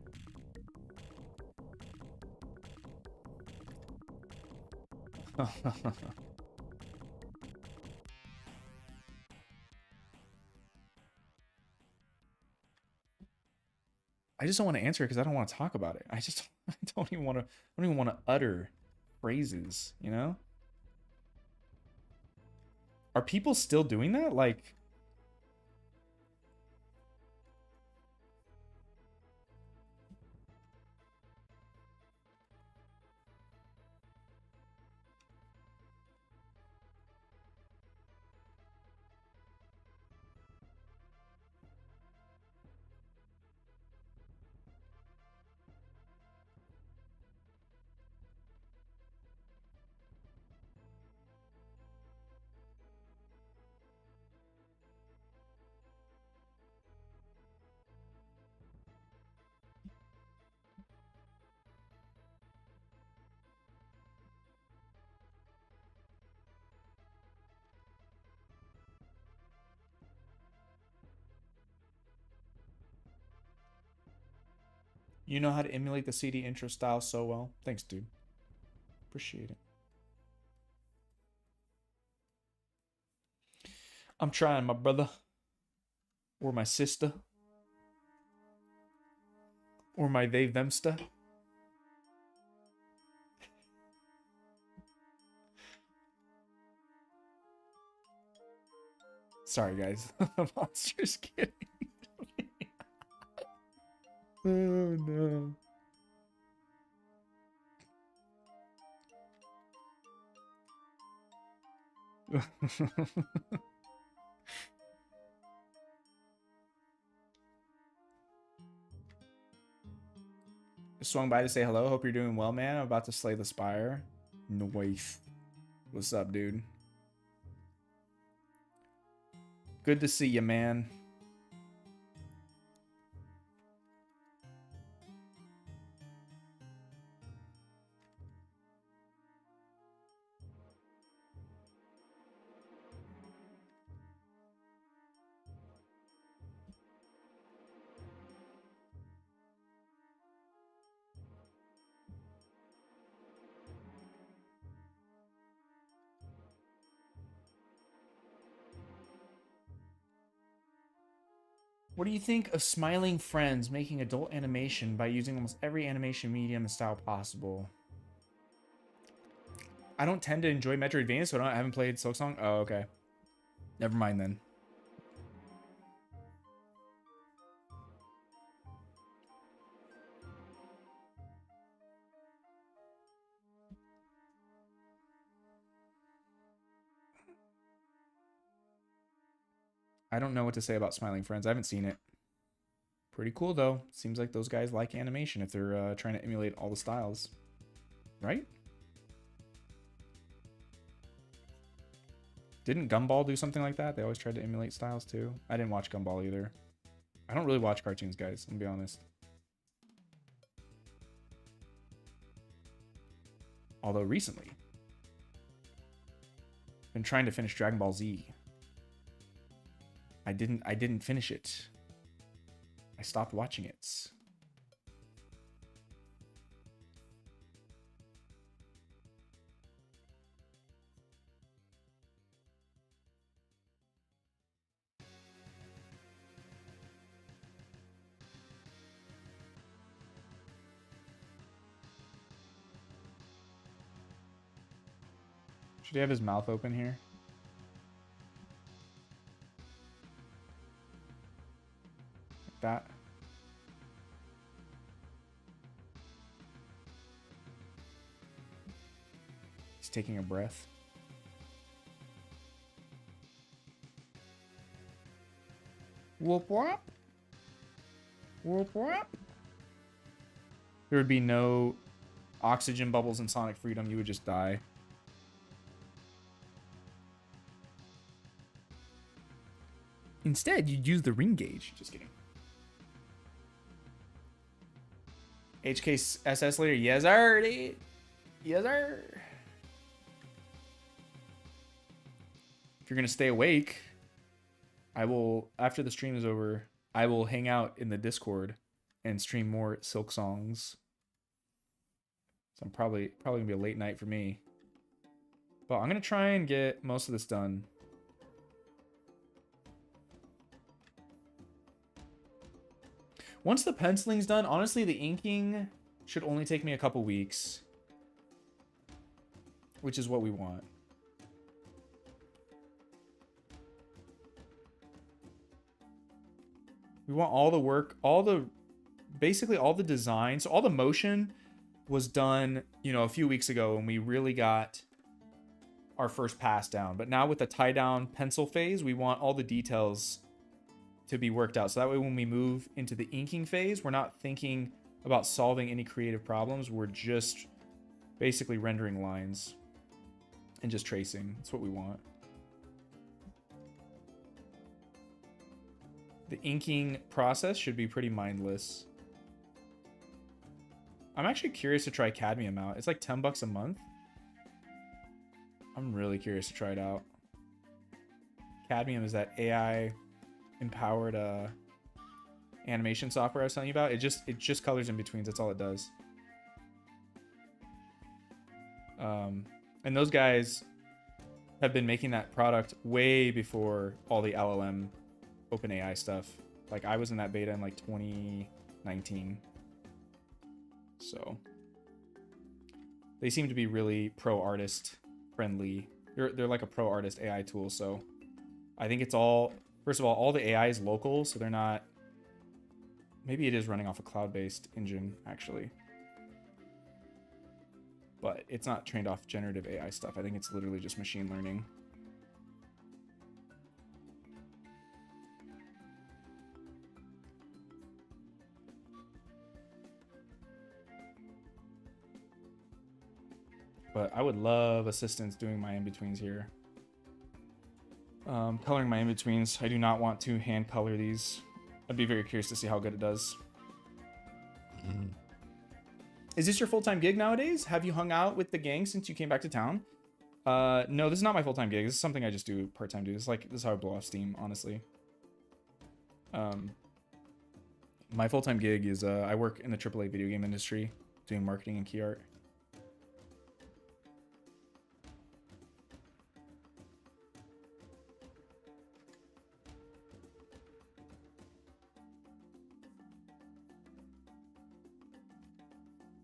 I just don't want to answer it because I don't want to talk about it. I don't even want to utter phrases, you know? Are people still doing that? Like, You know how to emulate the CD intro style so well. Thanks, dude. Appreciate it. I'm trying, my brother. Or my sister. Or my they themster. Sorry, guys. Monster's kidding. Oh, no. Swung by to say hello. Hope you're doing well, man. I'm about to slay the spire. Nice. What's up, dude? Good to see you, man. What do you think of Smiling Friends making adult animation by using almost every animation medium and style possible? I don't tend to enjoy Metroidvania, so I haven't played Silksong. Oh, okay. Never mind then. I don't know what to say about Smiling Friends. I haven't seen it. Pretty cool, though. Seems like those guys like animation if they're trying to emulate all the styles. Right? Didn't Gumball do something like that? They always tried to emulate styles, too. I didn't watch Gumball either. I don't really watch cartoons, guys. I'm gonna be honest. Although recently, been trying to finish Dragon Ball Z. I didn't finish it. I stopped watching it. Should he have his mouth open here? Like that. He's taking a breath. Whoop whoop. Whoop whoop. There would be no oxygen bubbles in Sonic Freedom. You would just die. Instead, you'd use the ring gauge. Just kidding. HKSS later. Yes, sir, dude. Yes, sir. If you're going to stay awake, I will, after the stream is over, I will hang out in the Discord and stream more Silk Songs. So I'm probably going to be a late night for me. But I'm going to try and get most of this done. Once the penciling's done, honestly, the inking should only take me a couple weeks. Which is what we want. We want all the work, basically all the design. So all the motion was done, you know, a few weeks ago when we really got our first pass down. But now with the tie down pencil phase, we want all the details to be worked out. So that way when we move into the inking phase, we're not thinking about solving any creative problems. We're just basically rendering lines and just tracing. That's what we want. The inking process should be pretty mindless. I'm actually curious to try Cadmium out. It's like $10 a month. I'm really curious to try it out. Cadmium is that AI empowered animation software I was telling you about. It just colors in betweens. That's all it does. And those guys have been making that product way before all the LLM OpenAI stuff. Like I was in that beta in like 2019. So they seem to be really pro artist friendly. They're like a pro artist AI tool. So I think it's all, first of all the AI is local, so they're not, maybe it is running off a cloud-based engine actually. But it's not trained off generative AI stuff. I think it's literally just machine learning. But I would love assistance doing my in-betweens here. Coloring my in-betweens. I do not want to hand color these. I'd be very curious to see how good it does. Is this your full-time gig nowadays? Have you hung out with the gang since you came back to town? No, this is not my full-time gig. This is something I just do part-time. This is how I blow off steam, honestly. My full-time gig is I work in the AAA video game industry doing marketing and key art.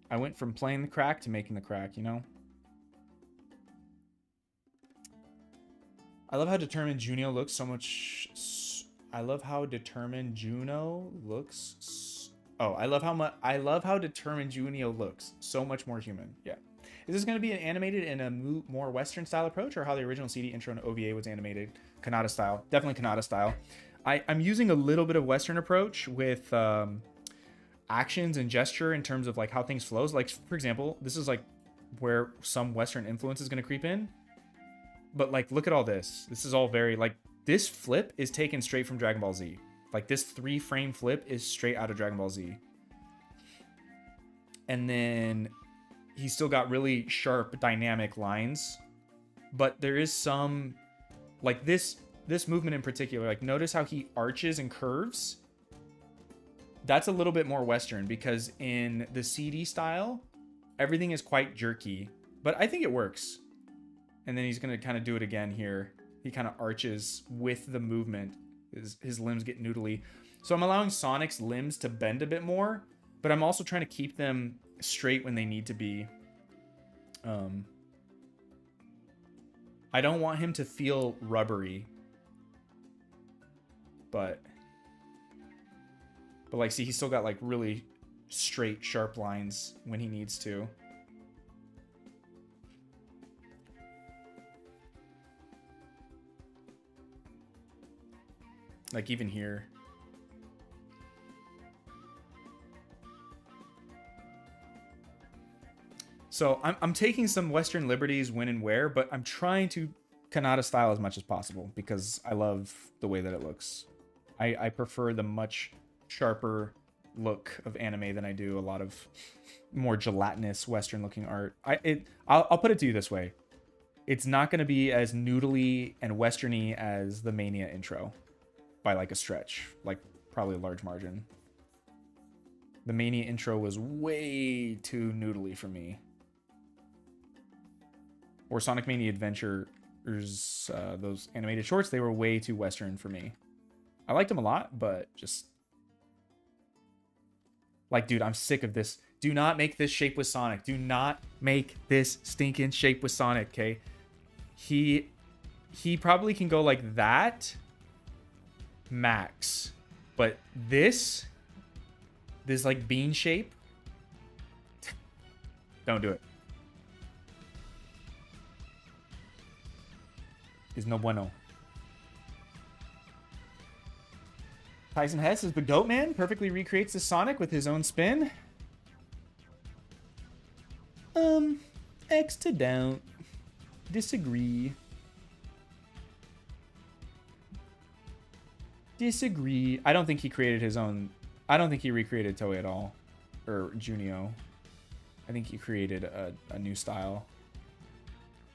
I went from playing the crack to making the crack, you know? I love how determined Junio looks so much. I love how determined Juno looks. I love how determined Junio looks so much more human. Yeah. Is this going to be animated in a more Western style approach, or how the original CD intro and OVA was animated? Kannada style. Definitely Kannada style. I'm using a little bit of Western approach with actions and gesture in terms of like how things flows. Like for example, this is like where some Western influence is going to creep in. But like, look at all this. This is all very like, this flip is taken straight from Dragon Ball Z. Like this 3-frame flip is straight out of Dragon Ball Z. And then he's still got really sharp dynamic lines, but there is some like this movement in particular, like notice how he arches and curves. That's a little bit more Western, because in the CD style, everything is quite jerky, but I think it works. And then he's going to kind of do it again here. He kind of arches with the movement. His limbs get noodly. So I'm allowing Sonic's limbs to bend a bit more, but I'm also trying to keep them straight when they need to be. I don't want him to feel rubbery, but like, see, he's still got like really straight, sharp lines when he needs to. Like even here. So I'm taking some Western liberties when and where, but I'm trying to Kannada style as much as possible because I love the way that it looks. I prefer the much sharper look of anime than I do a lot of more gelatinous Western looking art. I'll put it to you this way. It's not going to be as noodly and Westerny as the Mania intro by like a stretch, like probably a large margin. The Mania intro was way too noodly for me. Or Sonic Mania Adventures, those animated shorts, they were way too Western for me. I liked them a lot, but just like, dude, I'm sick of this. Do not make this shape with Sonic. Do not make this stinking shape with Sonic, okay? He probably can go like that max, but this like bean shape, don't do it. Is no bueno. Tyson Hess is the GOAT man. Perfectly recreates the Sonic with his own spin. X to don't. Disagree. I don't think he created his own. I don't think he recreated Toei at all. Or Junio. I think he created a new style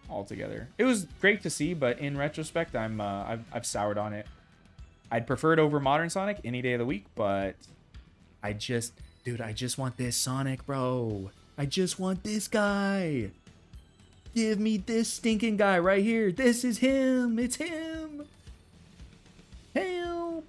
altogether. It was great to see, but in retrospect, I've soured on it. I'd prefer it over Modern Sonic any day of the week, but dude, I just want this Sonic, bro. I just want this guy. Give me this stinking guy right here. This is him. It's him. Help.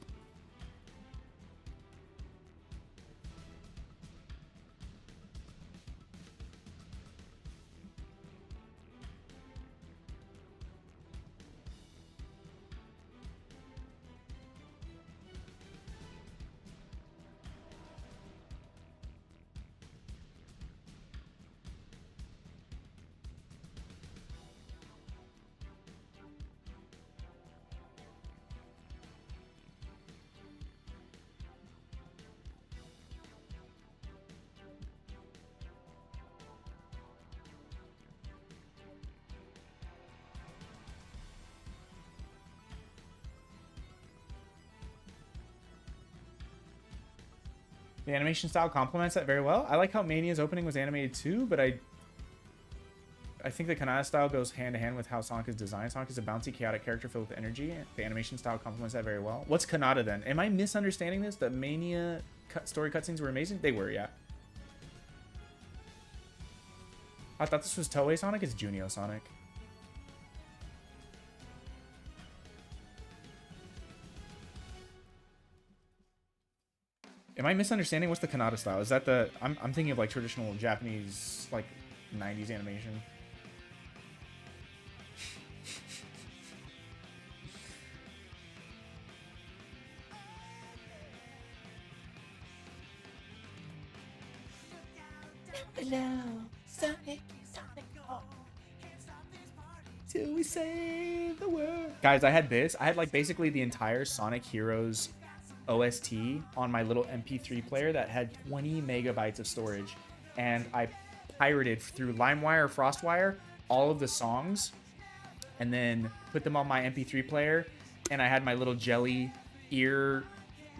The animation style complements that very well. I like how Mania's opening was animated too, but I think the Kanata style goes hand to hand with how Sonic is designed. Sonic is a bouncy, chaotic character filled with energy. The animation style complements that very well. What's Kanata then? Am I misunderstanding this? The Mania story cutscenes were amazing? They were, yeah. I thought this was Toei Sonic. It's Junio Sonic. Am I misunderstanding? What's the Kanata style? Is that the... I'm thinking of like traditional Japanese, like 90s animation. Hello, Sonic, Sonic, oh. Till we save the world. Guys, I had this. I had like basically the entire Sonic Heroes OST on my little MP3 player that had 20 megabytes of storage, and I pirated through LimeWire, FrostWire, all of the songs, and then put them on my MP3 player, and I had my little jelly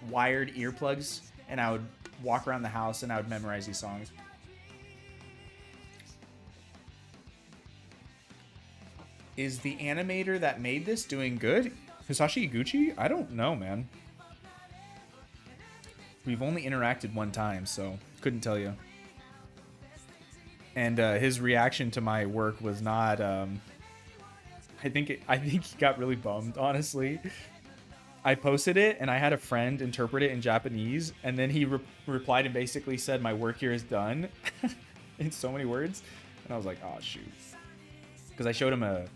wired earplugs, and I would walk around the house and I would memorize these songs. Is the animator that made this doing good? Hisashi Iguchi? I don't know, man. We've only interacted one time, so couldn't tell you. And his reaction to my work was not. I think he got really bummed, honestly. I posted it, and I had a friend interpret it in Japanese, and then he replied and basically said, "My work here is done," in so many words. And I was like, "Oh shoot," because I showed him a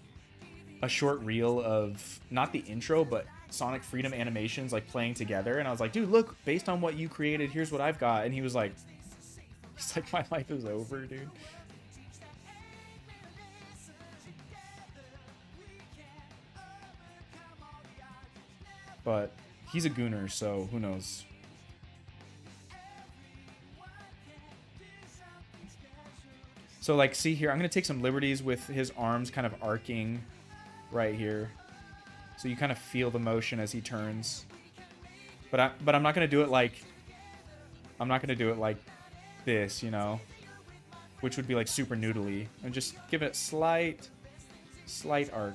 short reel of not the intro, but Sonic Freedom animations like playing together, and I was like, dude, look, based on what you created, here's what I've got. And he's like, my life is over, dude. But he's a gooner, so who knows. So like, see here, I'm gonna take some liberties with his arms kind of arcing right here. So you kind of feel the motion as he turns, but I'm not gonna do it like this, you know, which would be like super noodly. And just give it a slight arc.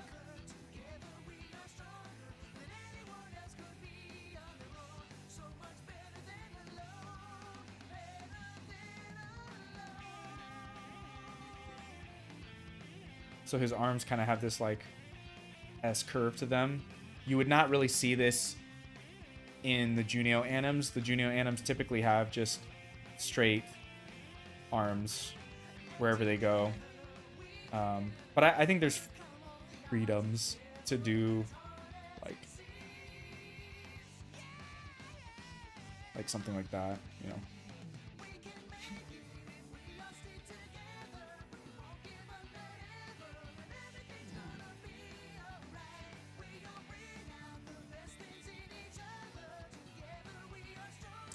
So his arms kind of have this like S curve to them. You would not really see this in the Junio anims. The Junio anims typically have just straight arms wherever they go. But I think there's freedoms to do like something like that, you know.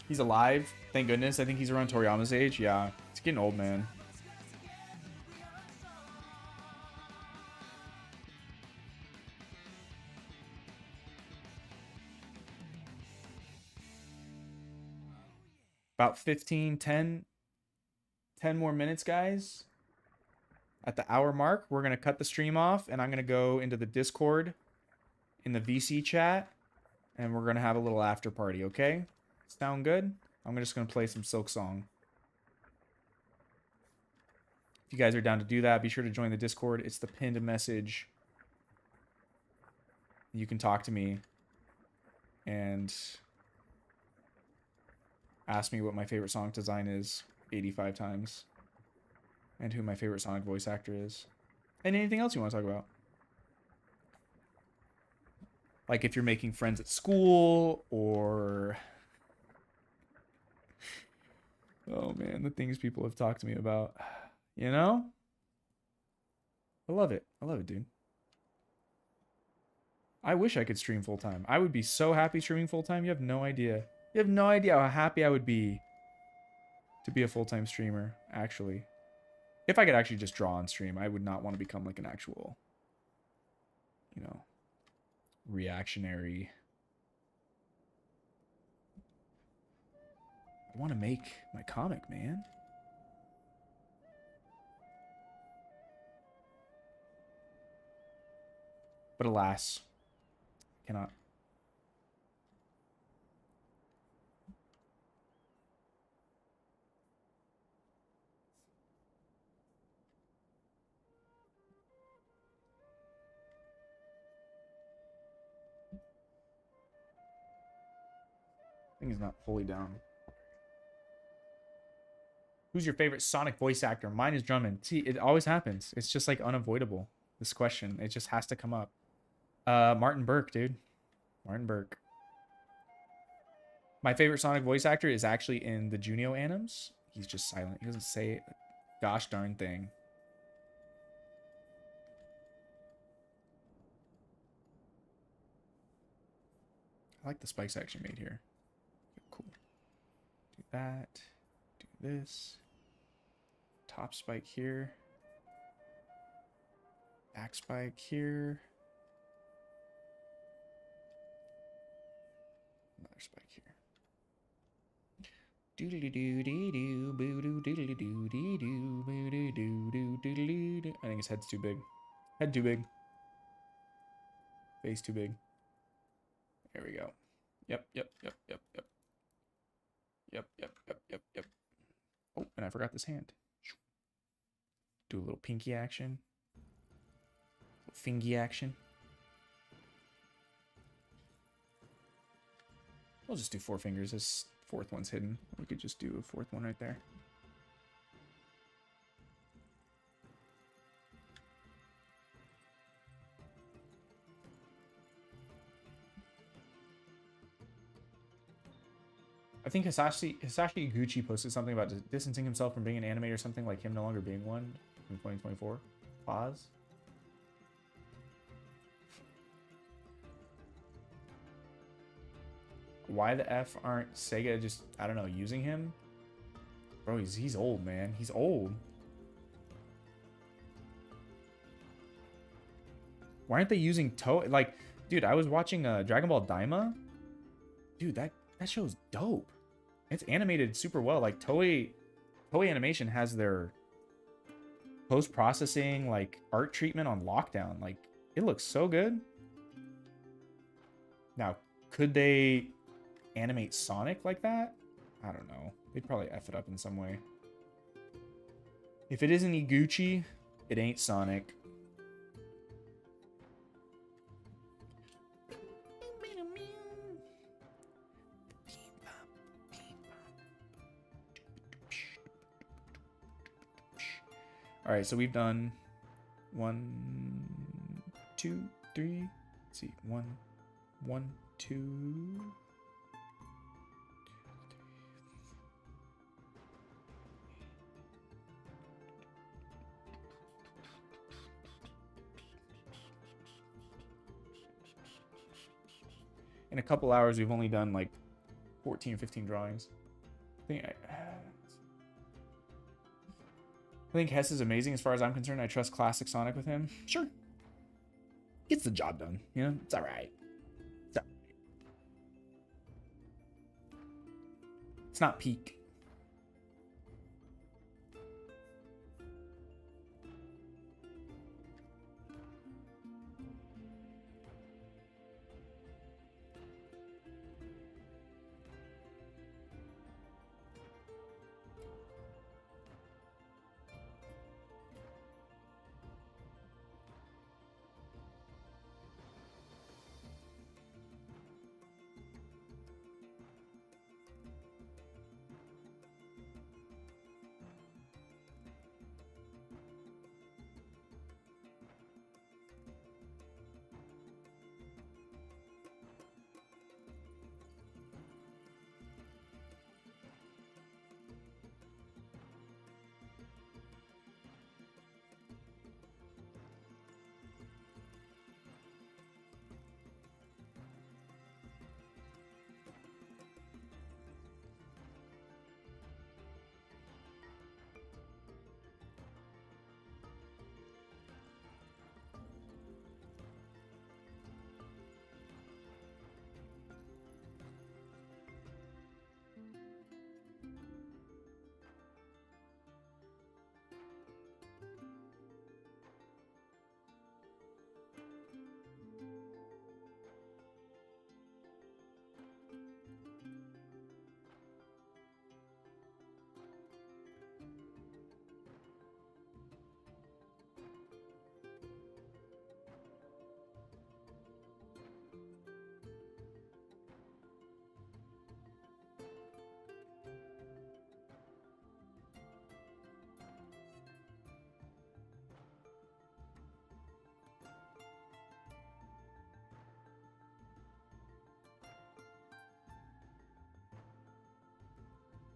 He's alive, thank goodness. I think he's around Toriyama's age. Yeah, it's getting old, man. About 10 more minutes, guys. At the hour mark, we're going to cut the stream off, and I'm going to go into the Discord in the VC chat and we're gonna have a little after party, okay? Sound good? I'm just gonna play some Silk Song. If you guys are down to do that, be sure to join the Discord. It's the pinned message. You can talk to me and ask me what my favorite Sonic design is 85 times and who my favorite Sonic voice actor is and anything else you want to talk about. Like if you're making friends at school or... Oh man, the things people have talked to me about. You know? I love it. I love it, dude. I wish I could stream full time. I would be so happy streaming full time. You have no idea. You have no idea how happy I would be to be a full-time streamer, actually. If I could actually just draw on stream, I would not want to become like an actual, you know, reactionary. I want to make my comic, man. But alas, cannot. I think he's not fully down. Who's your favorite Sonic voice actor? Mine is Drummond. See, it always happens. It's just like unavoidable. This question, it just has to come up. Martin Burke, dude. Martin Burke. My favorite Sonic voice actor is actually in the Junio animes. He's just silent. He doesn't say a gosh darn thing. I like the spikes I actually made here. Cool. Do that. Do this. Top spike here. Back spike here. Another spike here. Doodly-doo-dee-doo, boo-doo, doodly-doo-dee-doo, boo-doo-doo-doo, doodly-doo. I think his head's too big. Head too big. Face too big. There we go. Yep. Yep. Oh, and I forgot this hand. Do a little pinky action. Fingy action. We'll just do 4 fingers. This 4th one's hidden. We could just do a 4th one right there. I think Hisashi Iguchi posted something about distancing himself from being an animator or something, like him no longer being one in 2024. Pause. Why the F aren't Sega just, I don't know, using him? Bro, he's old, man. He's old. Why aren't they using Toei? Like, dude, I was watching Dragon Ball Daima. Dude, that show's dope. It's animated super well. Like Toei Animation has their post-processing, like art treatment on lockdown. Like, it looks so good. Now, could they animate Sonic like that? I don't know. They'd probably F it up in some way. If it isn't Iguchi, it ain't Sonic. All right, so we've done 1, 2, 3. Let's see, 1, 2. In a couple hours, we've only done like 14 or 15 drawings. I think Hess is amazing as far as I'm concerned. I trust classic Sonic with him. Sure. Gets the job done. You know, it's all right. It's all right. It's not peak.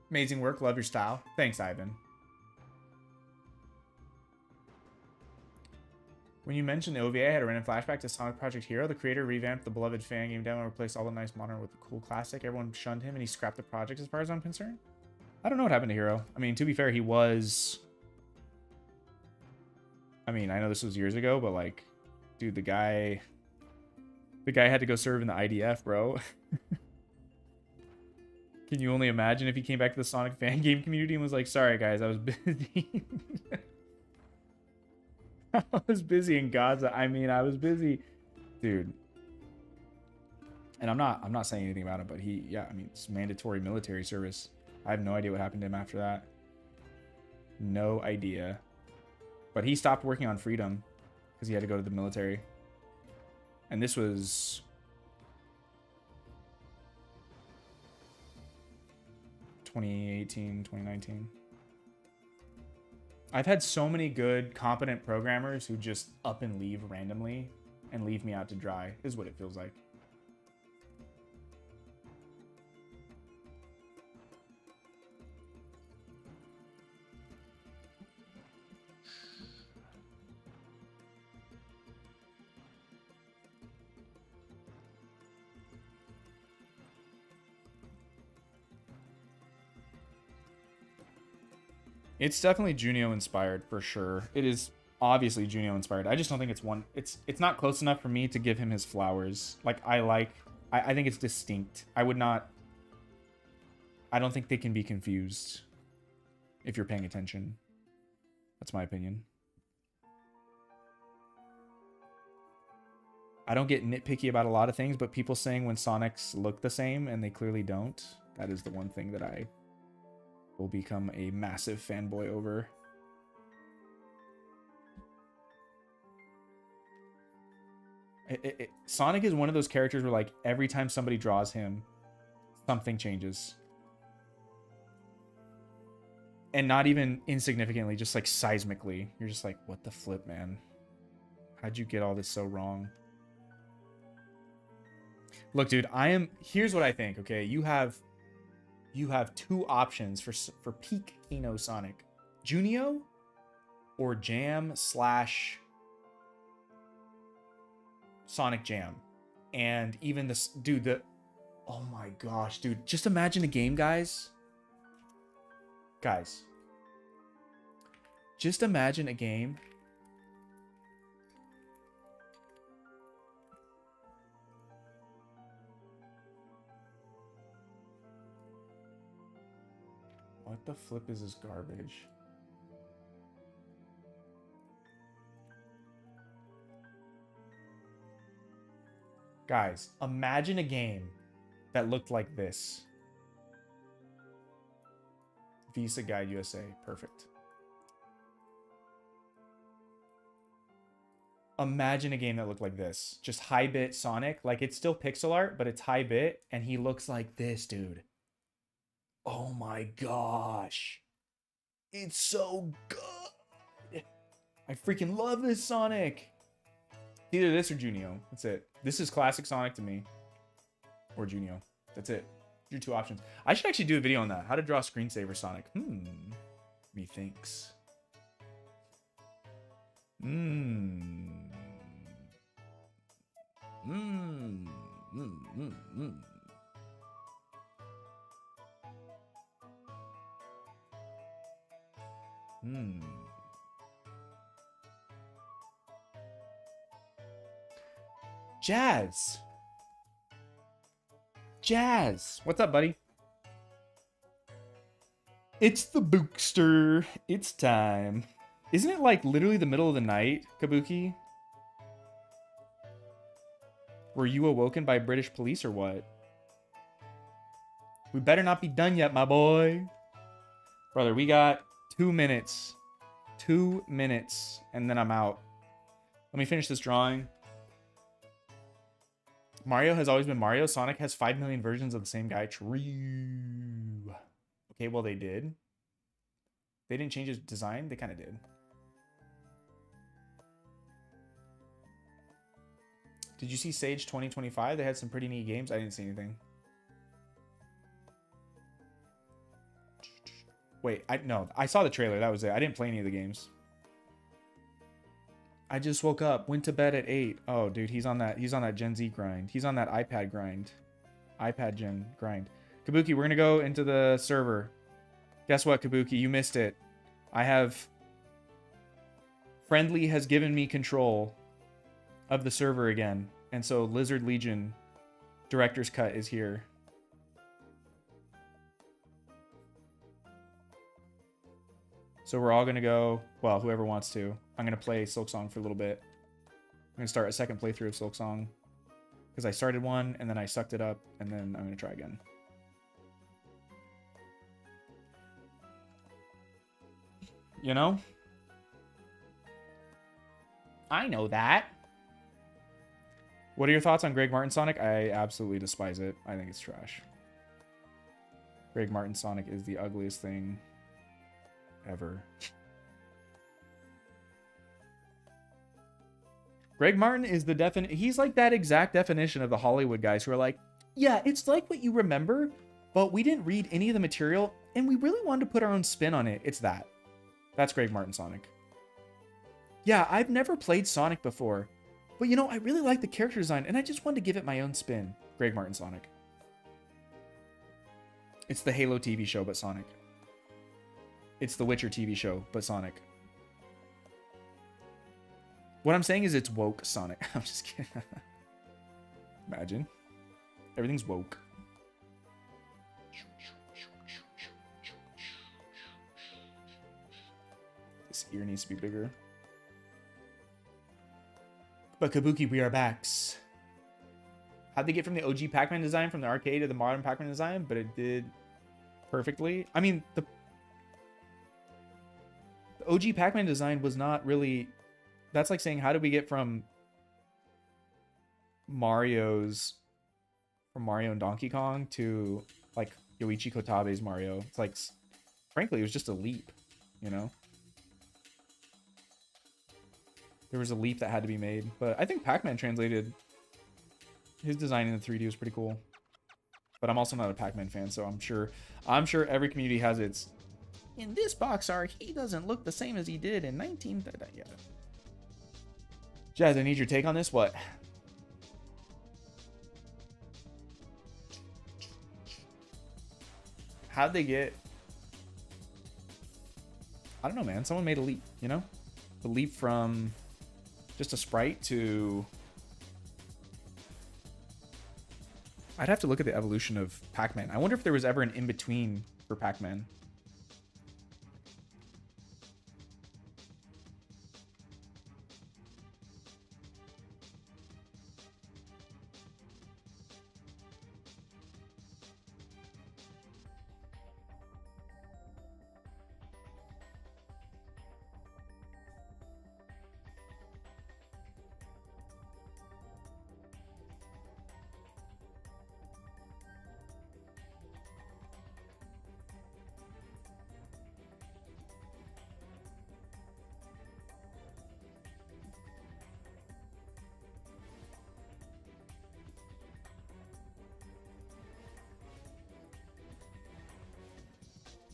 Amazing work. Love your style. Thanks, Ivan. When you mentioned the OVA, I had a random flashback to Sonic Project Hero. The creator revamped the beloved fan game demo and replaced all the nice modern with the cool classic. Everyone shunned him and he scrapped the project as far as I'm concerned. I don't know what happened to Hero. I mean, to be fair, he was... I mean, I know this was years ago, but like, dude, the guy had to go serve in the IDF, bro. Can you only imagine if he came back to the Sonic fan game community and was like, sorry guys, I was busy. I was busy in Gaza. I mean, I was busy, dude. And I'm not saying anything about it, but yeah, I mean, it's mandatory military service. I have no idea what happened to him after that. No idea. But he stopped working on Freedom because he had to go to the military. And this was 2018, 2019. I've had so many good, competent programmers who just up and leave randomly and leave me out to dry, is what it feels like. It's definitely Junio inspired for sure. It is obviously Junio inspired. I just don't think it's not close enough for me to give him his flowers. Like I think it's distinct. I don't think they can be confused if you're paying attention. That's my opinion. I don't get nitpicky about a lot of things, but people saying when Sonics look the same and they clearly don't, that is the one thing that I will become a massive fanboy over. Sonic is one of those characters where like every time somebody draws him, something changes. And not even insignificantly, just like seismically. You're just like, what the flip, man? How'd you get all this so wrong? Look, dude, here's what I think, okay? You have two options for peak Kino Sonic. Junio or Jam / Sonic Jam. And even this, dude, oh my gosh, dude. Just imagine a game, guys. Guys. Just imagine a game. What the flip is this garbage? Guys, imagine a game that looked like this. Visa Guide USA. Perfect. Imagine a game that looked like this. Just high-bit Sonic. Like, it's still pixel art, but it's high-bit, and he looks like this, dude. Oh my gosh. It's so good. I freaking love this Sonic. Either this or Junio. That's it. This is classic Sonic to me. Or Junio. That's it. Your two options. I should actually do a video on that. How to draw screensaver Sonic. Methinks. Jazz. Jazz. What's up, buddy? It's the Bookster. It's time. Isn't it like literally the middle of the night, Kabuki? Were you awoken by British police or what? We better not be done yet, my boy. Brother, we got 2 minutes. 2 minutes, and then I'm out. Let me finish this drawing. Mario has always been Mario. Sonic has 5 million versions of the same guy. True. Okay, well, they did. They didn't change his design. They kind of did. Did you see Sage 2025? They had some pretty neat games. I didn't see anything. Wait, no, I saw the trailer. That was it. I didn't play any of the games. I just woke up, went to bed at 8. Oh, dude, he's on that Gen Z grind. He's on that iPad grind. iPad Gen grind. Kabuki, we're gonna go into the server. Guess what, Kabuki? You missed it. Friendly has given me control of the server again. And so Lizard Legion Director's Cut is here. So we're all going to go, well, whoever wants to. I'm going to play Silksong for a little bit. I'm going to start a second playthrough of Silksong. Because I started one, and then I sucked it up, and then I'm going to try again. You know? I know that. What are your thoughts on Greg Martin Sonic? I absolutely despise it. I think it's trash. Greg Martin Sonic is the ugliest thing ever. Greg Martin is the he's like that exact definition of the Hollywood guys who are like, yeah, it's like what you remember, but we didn't read any of the material and we really wanted to put our own spin on it. It's that. That's Greg Martin Sonic. Yeah, I've never played Sonic before, but you know, I really like the character design and I just wanted to give it my own spin. Greg Martin Sonic. It's the Halo TV show, but Sonic. It's the Witcher TV show, but Sonic. What I'm saying is it's woke Sonic. I'm just kidding. Imagine. Everything's woke. This ear needs to be bigger. But Kabuki, we are backs. How'd they get from the OG Pac-Man design from the arcade to the modern Pac-Man design? But it did perfectly. I mean, the OG Pac-Man design was not really... That's like saying, how did we get from Mario and Donkey Kong to like Yoichi Kotabe's Mario? It's like, frankly, it was just a leap, you know? There was a leap that had to be made. But I think Pac-Man translated... His design in the 3D was pretty cool. But I'm also not a Pac-Man fan, so I'm sure every community has its... In this box art, he doesn't look the same as he did in 19... Yeah. Jazz, I need your take on this. What? How'd they get... I don't know, man. Someone made a leap, you know? The leap from just a sprite to... I'd have to look at the evolution of Pac-Man. I wonder if there was ever an in-between for Pac-Man.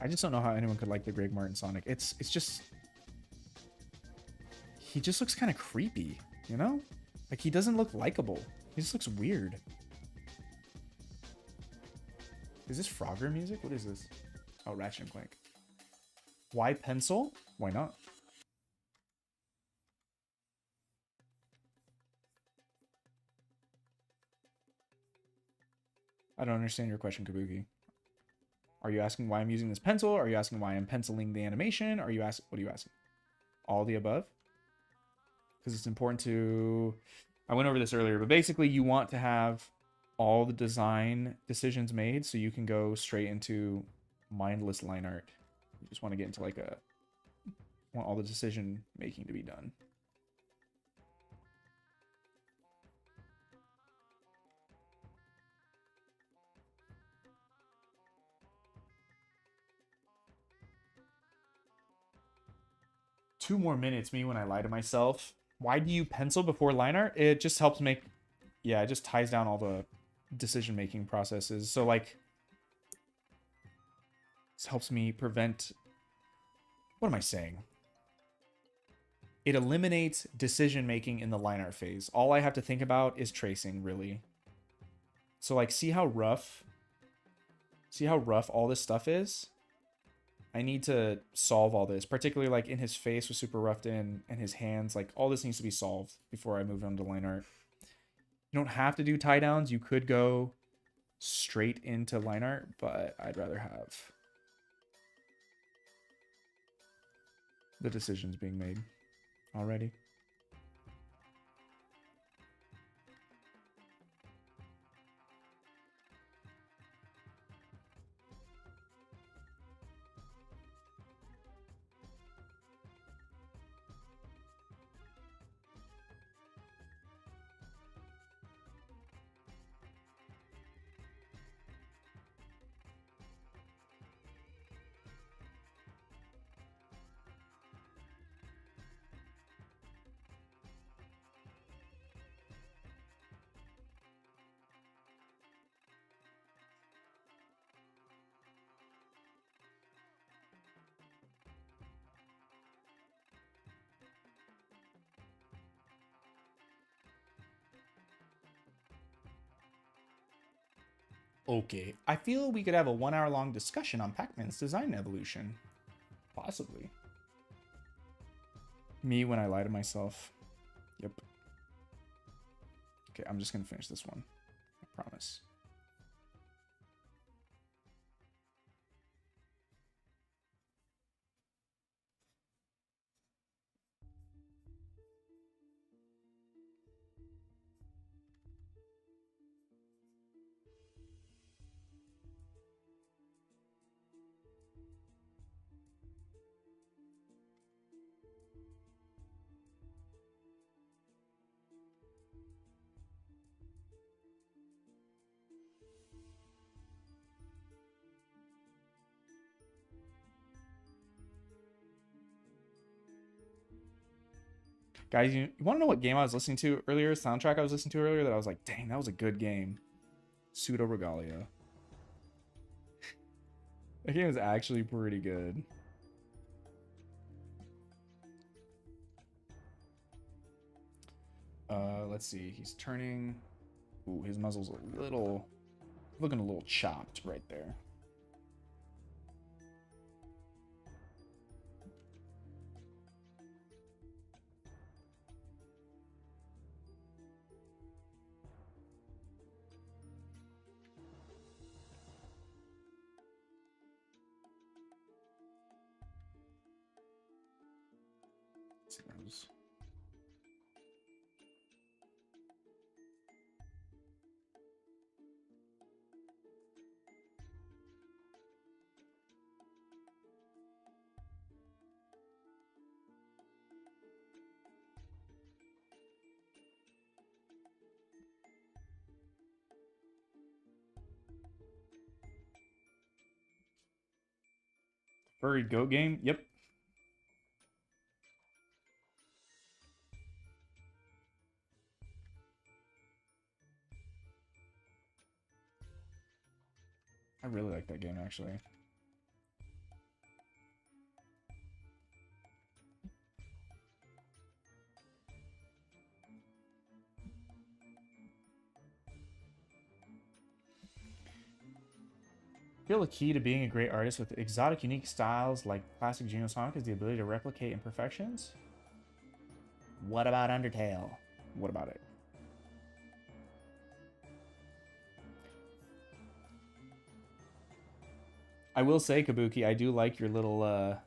I just don't know how anyone could like the Greg Martin Sonic. It's just... He just looks kind of creepy, you know? Like, he doesn't look likable. He just looks weird. Is this Frogger music? What is this? Oh, Ratchet and Clank. Why pencil? Why not? I don't understand your question, Kabuki. Are you asking why I'm using this pencil? Are you asking why I'm penciling the animation? Are you asking, what are you asking? All the above? Because it's important to, I went over this earlier, but basically you want to have all the design decisions made so you can go straight into mindless line art. You just want to get into like want all the decision making to be done. Two more minutes, me when I lie to myself. Why do you pencil before line art? It just helps make, yeah, it just ties down all the decision-making processes. So like, this helps me prevent what am I saying? It eliminates decision making in the line art phase. All I have to think about is tracing, really. So like, see how rough all this stuff is? I need to solve all this, particularly like in his face was super roughed in and his hands, like all this needs to be solved before I move on to line art. You don't have to do tie downs. You could go straight into line art, but I'd rather have the decisions being made already. Okay, I feel we could have a 1 hour long discussion on Pac-Man's design evolution. Possibly. Me when I lie to myself. Yep. Okay, I'm just gonna finish this one. I promise. Guys, you want to know what game I was listening to earlier? Soundtrack I was listening to earlier that I was like, dang, that was a good game. Pseudo Regalia. That game is actually pretty good. Let's see. He's turning. Ooh, his muzzle's a little, looking a little chopped right there. Furry goat game? Yep. I really like that game, actually. I feel the key to being a great artist with exotic, unique styles like classic Genosonic is the ability to replicate imperfections. What about Undertale? What about it? I will say, Kabuki, I do like your little I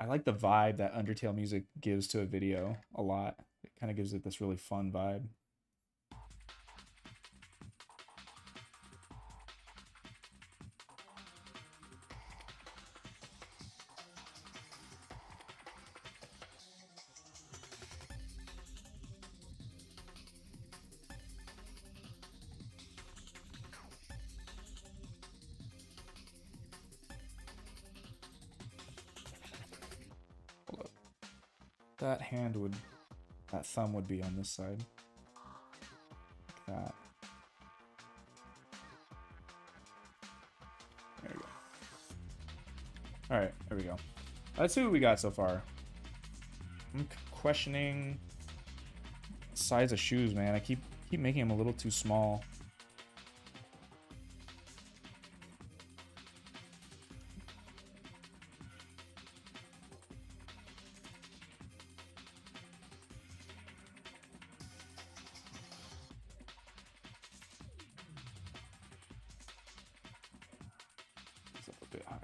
like the vibe that Undertale music gives to a video a lot. It kind of gives it this really fun vibe. That hand would, that thumb would be on this side. Like that. All right, there we go. Let's see what we got so far. I'm questioning size of shoes, man. I keep making them a little too small. It's up a bit higher.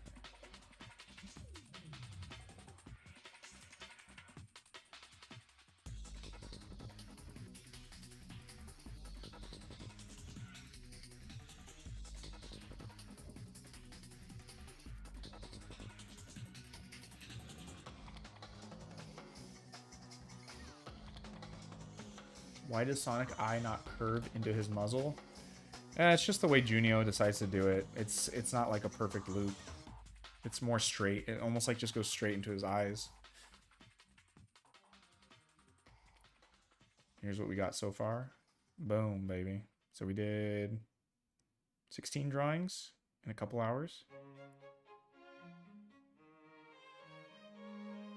Why does Sonic Eye not curve into his muzzle? It's just the way Junio decides to do it. It's not like a perfect loop. It's more straight. It almost like just goes straight into his eyes. Here's what we got so far. Boom, baby. So we did 16 drawings in a couple hours.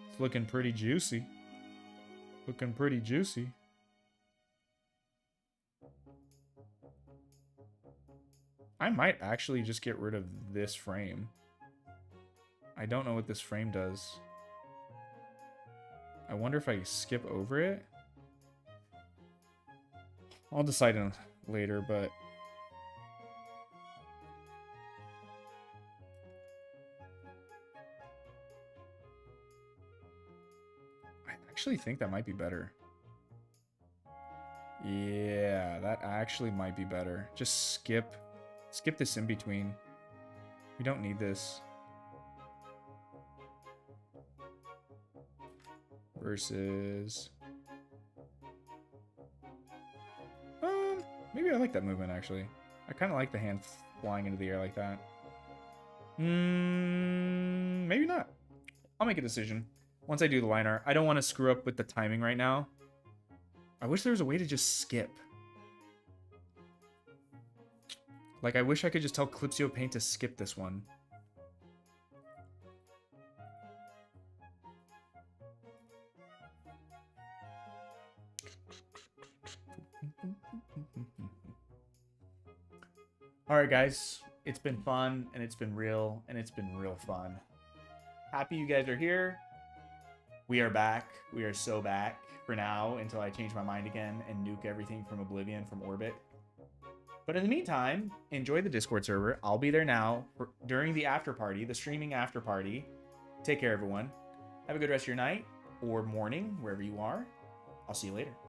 It's looking pretty juicy. Looking pretty juicy. I might actually just get rid of this frame. I don't know what this frame does. I wonder if I skip over it. I'll decide later, but I actually think that might be better. Yeah, that actually might be better. Just skip this in between. We don't need this. Versus maybe I like that movement actually. I kind of like the hand flying into the air like that. Maybe not. I'll make a decision once I do the line art. I don't want to screw up with the timing right now. I wish there was a way to just skip. Like, I wish I could just tell Clipsio Paint to skip this one. Alright, guys. It's been fun, and it's been real, and it's been real fun. Happy you guys are here. We are back. We are so back for now until I change my mind again and nuke everything from Oblivion from orbit. But in the meantime, enjoy the Discord server. I'll be there now during the after party, the streaming after party. Take care, everyone. Have a good rest of your night or morning, wherever you are. I'll see you later.